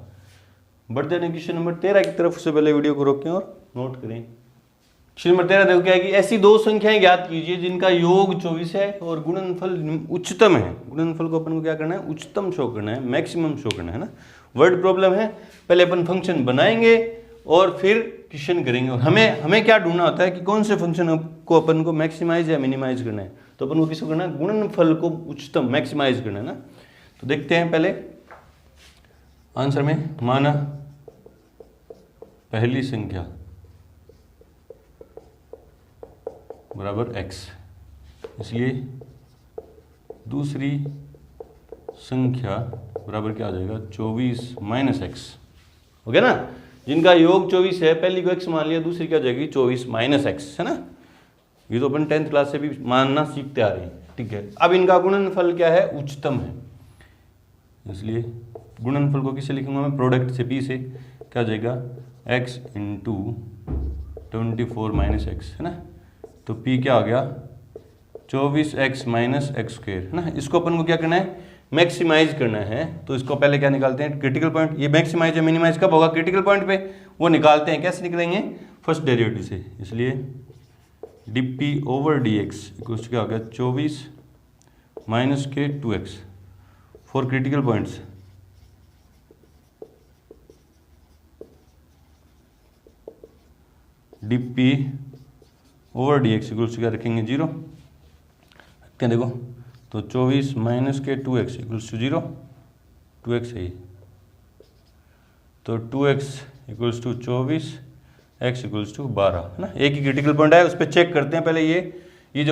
बढ़ते हैं क्वेश्चन नंबर 13 की तरफ, उससे पहले वीडियो को रोकें और नोट करें। क्वेश्चन नंबर 13 देखो क्या है कि ऐसी दो संख्याएं ज्ञात कीजिए जिनका योग 24 है और गुणनफल उच्चतम है। गुणनफल को अपन को क्या करना है, उच्चतम शो करना है, मैक्सिमम शो करना है ना। वर्ड प्रॉब्लम है, पहले अपन फंक्शन बनाएंगे और फिर क्वेश्चन करेंगे, और हमें क्या ढूंढना होता है कि कौन से फंक्शन को अपन को मैक्सिमाइज या मिनिमाइज करना है। तो अपन को किसको करना है, गुणनफल को उच्चतम मैक्सिमाइज करना है ना। तो देखते हैं पहले आंसर में, माना पहली संख्या बराबर x, इसलिए दूसरी संख्या बराबर क्या आ जाएगा 24 माइनस x, हो गया ना। जिनका योग 24 है, पहली को x मान लिया, दूसरी क्या हो जाएगी 24 माइनस x, है ना। ये तो अपन 10th क्लास से भी मानना सीखते आ रहे हैं, ठीक है। अब इनका गुणनफल क्या है, उच्चतम है, इसलिए गुणनफल को किससे लिखूंगा मैं, प्रोडक्ट से, p से, क्या हो जाएगा x इंटू 24 माइनस x, है ना। तो p क्या हो गया 24x माइनस एक्स स्क्वायर, है ना। इसको अपन को क्या करना है, मैक्सिमाइज करना है। तो इसको पहले क्या निकालते हैं, क्रिटिकल पॉइंट। ये मैक्सिमाइज या मिनिमाइज कब होगा, क्रिटिकल पॉइंट पे, वो निकालते हैं। कैसे निकलेंगे, फर्स्ट डेरिवेटिव से, इसलिए dp ओवर dx इक्वल्स क्या हो गया 24 माइनस के 2x, for critical points d p over d x equals क्या रखेंगे 0, क्या देखो तो 24 माइनस के 2x इक्वल्स टू 0, 2x है ये, तो 2x equals to 24, x equals to 12 है ना। एक ही क्रिटिकल पॉइंट है, उस पर चेक करते हैं पहले ये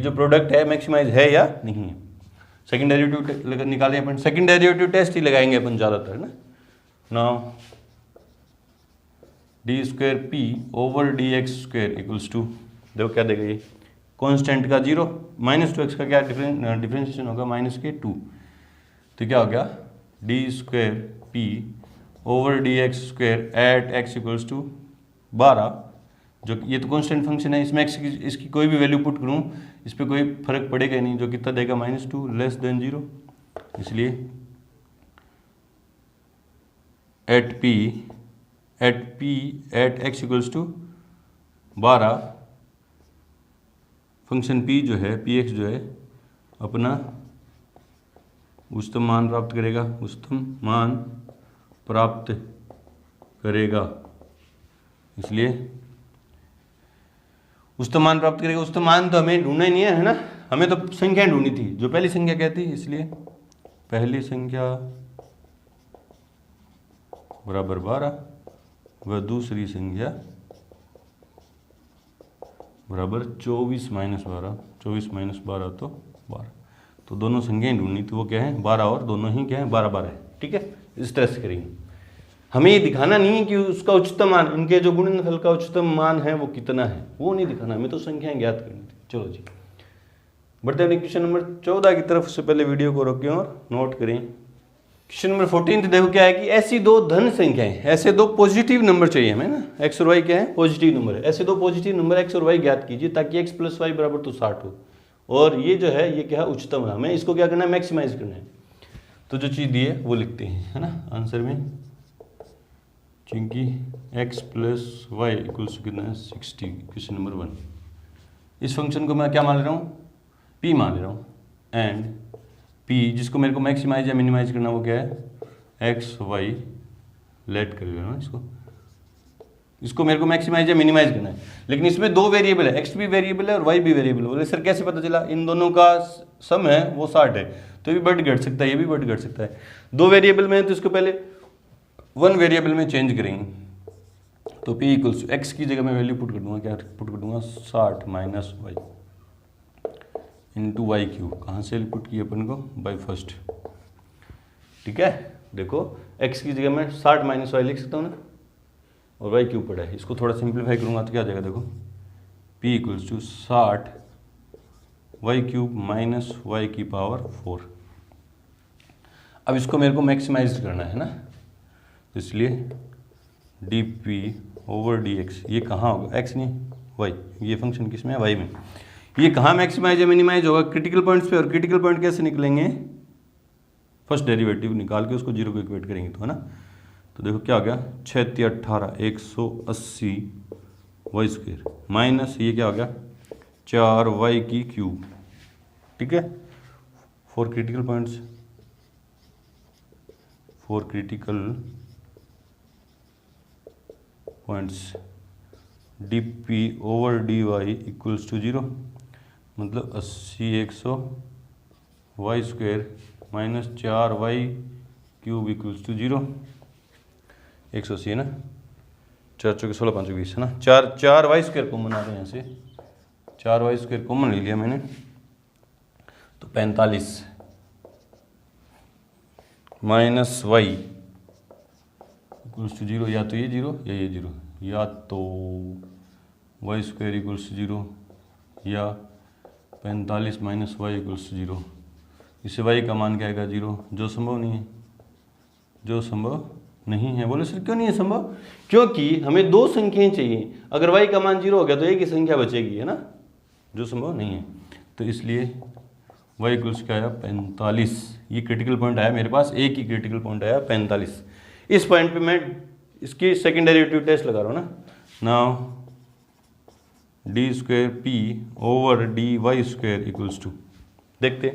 जो प्रोडक्ट है मैक्सिमाइज है या नहीं है। सेकंड डेरिवेटिव निकालें अपन, सेकंड डेरिवेटिव टेस्ट ही लगाएंगे अपन ज़्यादातर ना। Now d square p over d x square equals to, देखो क्या देगा ये कांस्टेंट का 0 माइनस 2x का क्या डिफरेंशिएशन होगा माइनस के 2, तो क्या हो गया d square p over d x square at x equals to 12, जो ये तो कांस्टेंट फंक्शन है, इसमें एक्स इसकी कोई भी वैल्यू पुट करूँ इस पर कोई फर्क पड़ेगा ही नहीं, जो कितना देगा -2 लेस देन 0, इसलिए at x equals to 12 function p जो है px जो है अपना उच्चतम मान प्राप्त करेगा, उच्चतम मान प्राप्त करेगा, इसलिए उच्चतम मान प्राप्त करेगा। उच्चतम मान तो हमें ढूंढना ही नहीं है ना, हमें तो संख्या ढूंढनी थी, जो पहली संख्या क्या थी, इसलिए पहली संख्या बराबर 12 व दूसरी संख्या बराबर 24 माइनस 12, 24 माइनस 12 तो 12, तो दोनों संख्याएं ढूंढनी थी, वो क्या है 12 और दोनों ही क्या है 12 12 है, ठीक है। इस तरह से करेंगे, हमें ये दिखाना नहीं है कि उसका उच्चतम मान, इनके जो गुणनफल का उच्चतम मान है वो कितना है, वो नहीं दिखाना, हमें तो संख्याएं ज्ञात करनी थी। चलो जी बढ़ते हैं क्वेश्चन नंबर 14 की तरफ। उससे पहले वीडियो को रोकें और नोट करें। क्वेश्चन नंबर 14 देखो क्या है कि ऐसी दो धन संख्याएं, ऐसे दो पॉजिटिव नंबर चाहिए हमें ना, x और y क्या है पॉजिटिव नंबर है, ऐसे दो पॉजिटिव नंबर x और y ज्ञात कीजिए ताकि x प्लस वाई बराबर तो 60 हो, और ये जो है ये क्या है उच्चतम है, हमें इसको क्या करना है मैक्सिमाइज करना है। तो जो चीज़ दी है वो लिखते हैं है ना आंसर में, चूंकि x प्लस वाई इक्वल्स कितना है 60, क्वेश्चन नंबर 1, इस फंक्शन को मैं क्या मान ले रहा हूँ p मान ले रहा हूँ, एंड p जिसको मेरे को मैक्सिमाइज या मिनिमाइज करना वो क्या है x y लेट कर लेना इसको मेरे को मैक्सिमाइज या मिनिमाइज करना है, लेकिन इसमें दो वेरिएबल है, x भी वेरिएबल है और y भी वेरिएबल है। बोले सर कैसे पता चला, इन दोनों का सम है वो 60 है, तो ये भी बढ़ घट सकता है, ये भी बढ़ घट सकता है, दो वेरिएबल में है तो इसको पहले वन वेरिएबल में चेंज करेंगे, तो p इक्वल्स x की जगह मैं वैल्यू पुट कर दूंगा, क्या पुट कर दूंगा 60 minus y into y cube, कहाँ से पुट किया अपन को बाई फर्स्ट, ठीक है। देखो x की जगह मैं 60 माइनस वाई लिख सकता हूँ ना, और वाई क्यूब पड़ा है, इसको थोड़ा सिंप्लीफाई करूँगा तो क्या आ जाएगा, देखो p equals to 60 y cube minus y की पावर 4। अब इसको मेरे को मैक्सिमाइज करना है ना, तो इसलिए D p over d x, ये कहाँ होगा x नहीं y, ये फंक्शन किस में है y में, ये कहाँ मैक्सिमाइज या मिनिमाइज होगा क्रिटिकल पॉइंट्स पे, और क्रिटिकल पॉइंट कैसे निकलेंगे फर्स्ट डेरिवेटिव निकाल के उसको 0 को इक्वेट करेंगे तो है ना। तो देखो क्या हो गया 6 18 180 वाई स्क्वेयर माइनस ये क्या हो गया 4 वाई की क्यूब, ठीक है। For critical points, for critical points d p over d y equals to 0, मतलब 80 100 y square minus 4 y cube equals to 0, 180 है ना, 4 चौके 16 5 20 है ना, 4 वाई स्क्वेयर कॉमन आ रहे हैं यहाँ से, 4 वाई स्क्वेयर कॉमन ले लिया मैंने, तो 45 माइनस वाई इक्वल्स टू 0, या तो ये 0 या ये 0, या तो वाई स्क्वेयर इक्वल्स टू 0 या 45 माइनस वाई इक्वल्स टू 0, इससे वाई का मान क्या आएगा 0, जो संभव नहीं है, जो संभव नहीं है। बोले सर क्यों नहीं है संभव, क्योंकि हमें दो संख्याएं चाहिए, अगर वाई का मान 0 हो गया तो एक ही संख्या बचेगी है ना, जो संभव नहीं है, तो इसलिए वाई इक्वल्स क्या आया 45, ये क्रिटिकल पॉइंट आया मेरे पास, एक ही क्रिटिकल पॉइंट आया 45, इस पॉइंट पे मैं इसकी सेकेंड डेरिवेटिव टेस्ट लगा रहा हूँ ना। Now d square p over d y square equals to, देखते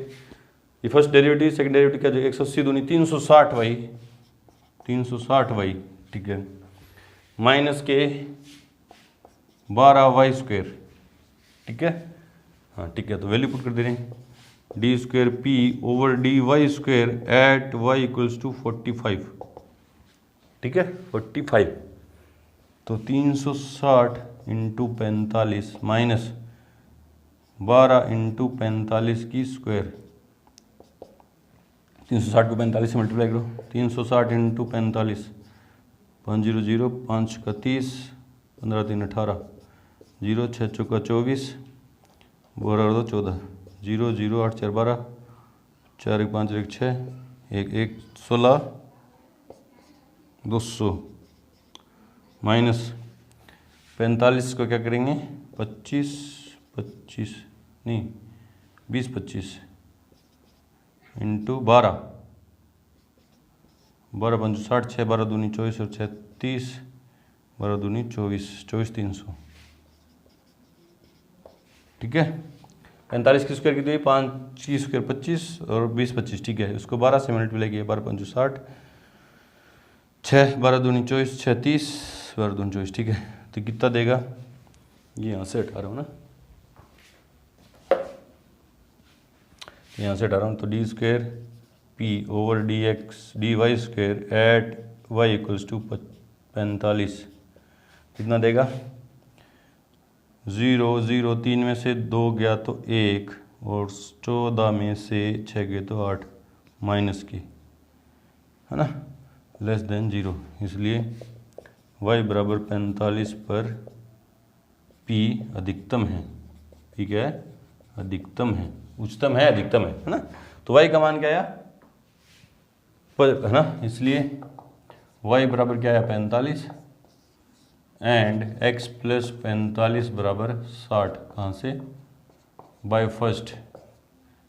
ये फर्स्ट डेरिवेटिव, सेकंड डेरिवेटिव क्या जाएगा 180 दूनी 360y, 360y, ठीक है, माइनस के 12y स्क्वायर, ठीक है, हाँ ठीक है, तो वैल्यू पुट कर दे रहे हैं d square p over d y square at y equals to 45, ठीक है 45, तो 360 इंटू 45 माइनस 12 इंटू 45 की स्क्वायर, 360 को 45 से मल्टीप्लाई करो, 360 इंटू 45, 5 0 0, 5 का 30, 15 3 18, 0 6 चौका 24, 12 2 14, 0 0 8 4 12, 4 1 5 1 6, 1 1 16, 200 माइनस 45 को क्या करेंगे 25 25 नहीं 20 25 इंटू 12, 12 5 60, 6 12 दूनी 24 और 6 30, 12 दूनी 24, 24 300, ठीक है। 45 की स्क्वायर कितनी, 5 की स्क्वायर 25 और 20 25, ठीक है, उसको 12 से मल्टीप्लाई किया, 12 5 60, 6 12 दूनी 24, 6 30, 12 दूनी 24, ठीक है, तो कितना देगा, ये यहाँ से हटा रहा हूँ ना, यहाँ से हटा रहा हूँ, तो d square p over d x d y square at y equals to 45 कितना देगा, 0 0, 3 में से 2 गया तो 1 और 14 में से 6 गए तो 8 माइनस की, है ना, लेस देन 0, इसलिए y बराबर 45 पर p अधिकतम है, p क्या है, अधिकतम है, उच्चतम है, अधिकतम है ना, तो y का मान क्या आया पर, है ना, इसलिए y बराबर क्या आया 45 एंड x प्लस 45 बराबर 60, कहाँ से, बाय फर्स्ट,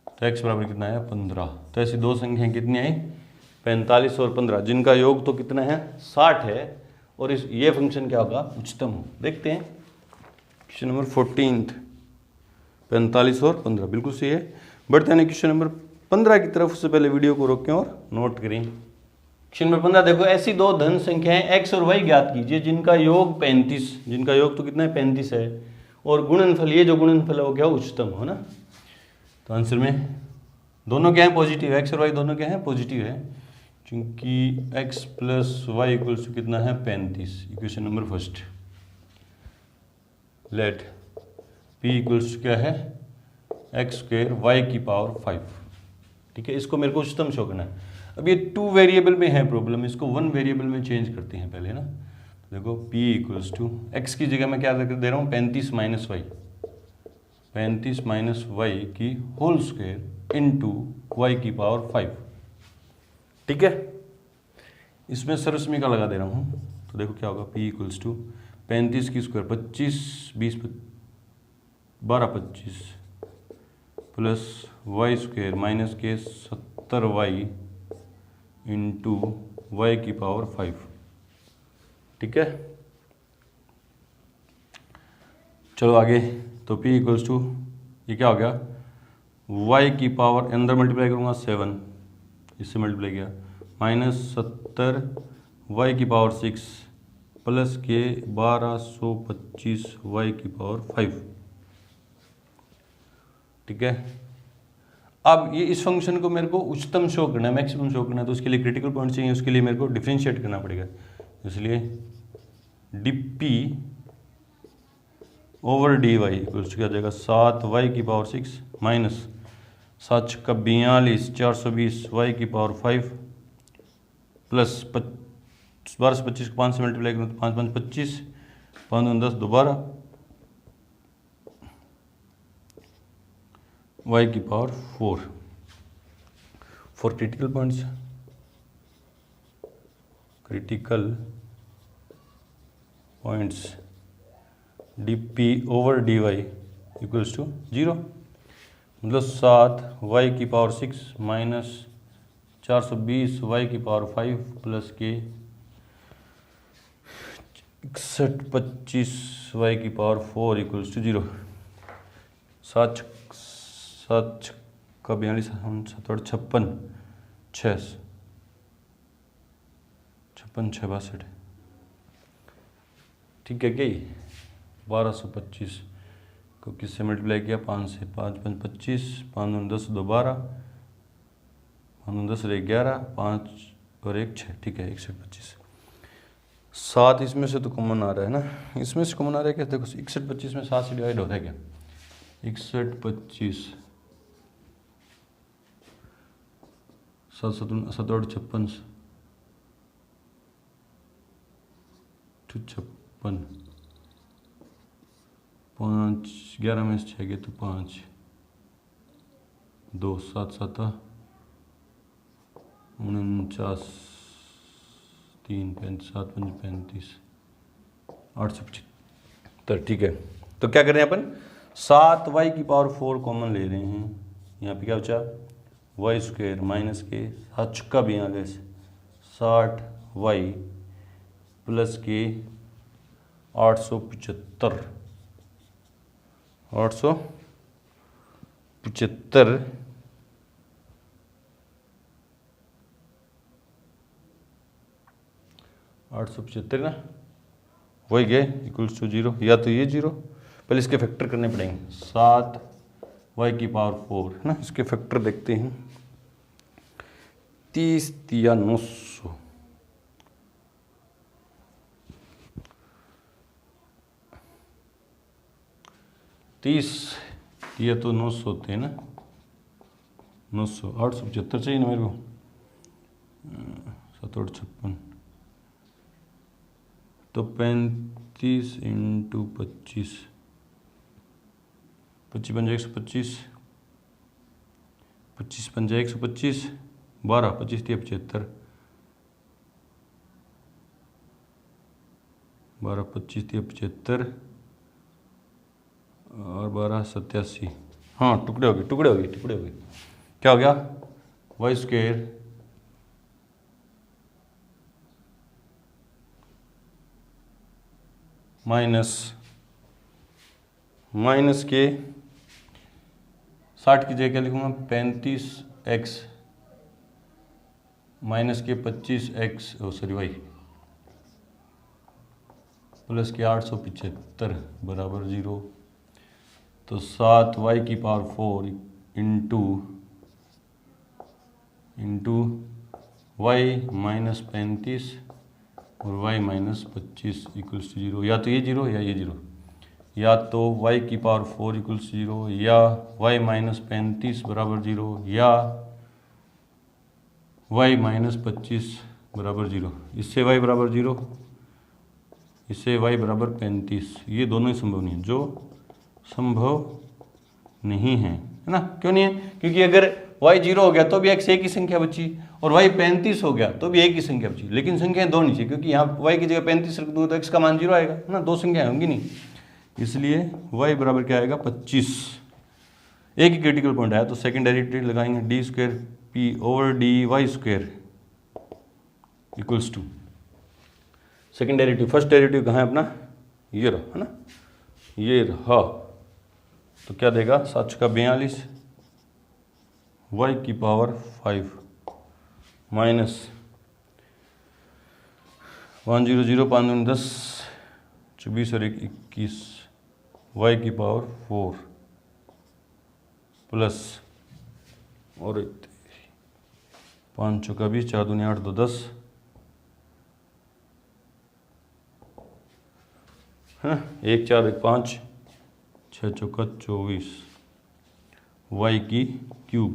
तो x बराबर कितना है 15, तो ऐसी दो संख्याएं कितनी आई 45 और 15, जिनका योग तो कितना है 60 है, और इस ये फंक्शन क्या होगा उच्चतम हो। देखते हैं क्वेश्चन नंबर 14, 45 और 15 बिल्कुल सही है। बढ़ते हैं क्वेश्चन नंबर 15 की तरफ, उससे पहले वीडियो को रोकें और नोट करें। क्वेश्चन नंबर 15 देखो, ऐसी दो धन संख्याएं x और y ज्ञात कीजिए जिनका योग 35, जिनका योग तो कितना है 35 है, और गुणनफल, ये जो गुणनफल है वो क्या उच्चतम हो ना, तो आंसर में दोनों क्या है पॉजिटिव, x और y दोनों क्या है पॉजिटिव है, क्योंकि x plus y equals to कितना है 35, equation number first, let p equals to क्या है x स्क्वायर y की पावर 5, ठीक है, इसको मेरे को उच्चतम शो करना है। अब ये 2 वेरिएबल में है प्रॉब्लम, इसको 1 वेरिएबल में चेंज करते हैं पहले ना, तो देखो p इक्वल्स टू x की जगह मैं क्या दे रहा हूँ 35 माइनस वाई, 35 माइनस वाई की होल स्क्वायर इंटू वाई की पावर 5, ठीक है, इसमें सरस्मिका लगा दे रहा हूँ, तो देखो क्या होगा p इक्वल्स टू 35 की square 25 20 12 25 plus y square minus के 70y इंटू वाई की पावर 5, ठीक है। चलो आगे, तो p इक्वल्स टू ये क्या हो गया y की पावर अंदर मल्टीप्लाई करूँगा 7, इससे मल्टीप्लाई किया, माइनस 70 y की पावर 6 प्लस के 1225 y की पावर 5, ठीक है। अब ये इस फंक्शन को मेरे को उच्चतम शो करना है, मैक्सिमम शो करना है, तो उसके लिए क्रिटिकल पॉइंट चाहिए, उसके लिए मेरे को डिफरेंशिएट करना पड़ेगा, इसलिए dp over d y equals क्या हो जाएगा 7y की पावर 6 माइनस 7 का 42 420 y की पावर 5 प्लस 12 से 25 को 5 से मल्टीप्लाई करूँ तो 5 5 25, 5 10 दोबारा y की power 4 for critical points, critical points dp over dy equals to 0, मतलब 7y की पावर 6 माइनस 420 y की पावर 5 प्लस के 61 25 y की पावर 4 इक्वल्स टू 0, 7 का 42 56 6 56 6 62, ठीक है क्या? 1225 को किससे मल्टीप्लाई किया? 5 से। 5 5 25, 5 2 10 2 12, 5 2 10 11, 5 और 1 6, ठीक है 61 25। 7 इसमें से तो कॉमन आ रहा है ना, इसमें से कॉमन आ रहा है क्या? देखो 61 25 में 7 से डिवाइड होता है क्या? 61 25 7 7 7 8 56 56, 5 11 में से 6 गए तो 5 2 7 7 49 3 35 7 5 35 875, ठीक है। तो क्या करें अपन? 7y की पावर 4 कॉमन ले रहे हैं। यहाँ पे क्या बचा? वाई स्क्वायर माइनस के 7 का 42 60y प्लस के 875 875 ना, वही गए इक्वल्स टू 0, या तो ये 0, पहले इसके फैक्टर करने पड़ेंगे। 7y की पावर 4 है ना, इसके फैक्टर देखते हैं। 30 या 900, 30 या तो 900 होते हैं ना, 900 875 चाहिए ना मेरे को, 7 8 56, तो 35 इंटू 25, 25 पंजा 125, 25 पंजा 125, 12 25 3 75, 12 25 3 75 और 12 87, हाँ टुकड़े हो गए। क्या हो गया? वाई स्क्वायर माइनस के 60 की जगह क्या लिखूंगा? 35x माइनस के 25x वाई प्लस के 875 बराबर 0। तो 7y की पावर 4 इंटू वाई माइनस 35 और y माइनस 25 इक्वल्स टू 0, या तो ये 0 या ये 0, या तो y की पावर 4 इक्वल्स 0 या y माइनस 35 बराबर 0 या y माइनस 25 बराबर 0। इससे y बराबर 0, इससे y बराबर 35, ये दोनों ही संभव नहीं है, जो संभव नहीं है ना? क्यों नहीं है? क्योंकि अगर y 0 हो गया तो भी x एक ही संख्या बची, और y 35 हो गया तो भी एक ही संख्या बची, लेकिन संख्याएं दो नहीं चाहिए, क्योंकि यहाँ y की जगह 35 रख दूंगा तो x का मान 0 आएगा ना, दो संख्याएं होंगी नहीं, इसलिए y बराबर क्या आएगा? 25। एक ही क्रिटिकल पॉइंट आया तो सेकंड डेरिवेटिव लगाएंगे, d square p over d y square equals to second derivative. First derivative कहाँ है अपना? ये रहा है ना, ये रहा, तो क्या देगा? 7 का 42 y की पावर 5 माइनस 1 0 0 5 2 10 24 और 1 21 y की पावर 4 प्लस और 5 चौका 20 4 दूनी 8 2 10 है ना, 1 4 1 5 6 चौका 24 y की क्यूब।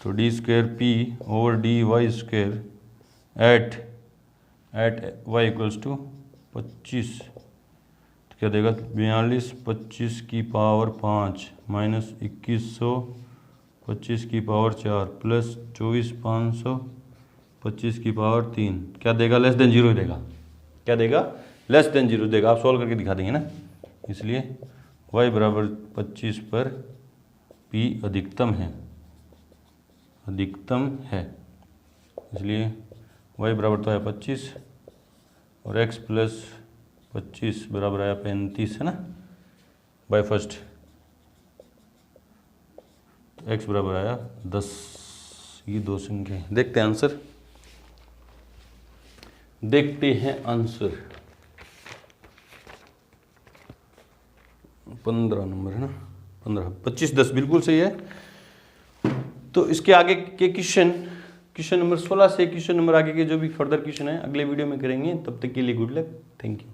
तो d square p over d y square at y equals to 25, तो क्या देगा? 42 25 की पावर 5 माइनस 2100 25 की पावर 4 प्लस 24 500 25 की पावर 3, क्या देगा? लेस देन 0 देगा। क्या देगा? लेस देन 0 देगा। आप सॉल्व करके दिखा देंगे ना, इसलिए y बराबर 25 पर p अधिकतम है, इसलिए y बराबर तो है 25 और x प्लस 25 बराबर आया 35, है ना, बाय फर्स्ट। तो x बराबर आया 10। ये दो संख्या है। देखते हैं आंसर, देखते हैं आंसर। 15 नंबर है ना, 15, 25, 10 बिल्कुल सही है। तो इसके आगे के क्वेश्चन नंबर 16 से क्वेश्चन नंबर आगे के जो भी फर्दर क्वेश्चन है अगले वीडियो में करेंगे। तब तक के लिए गुड लक, थैंक यू।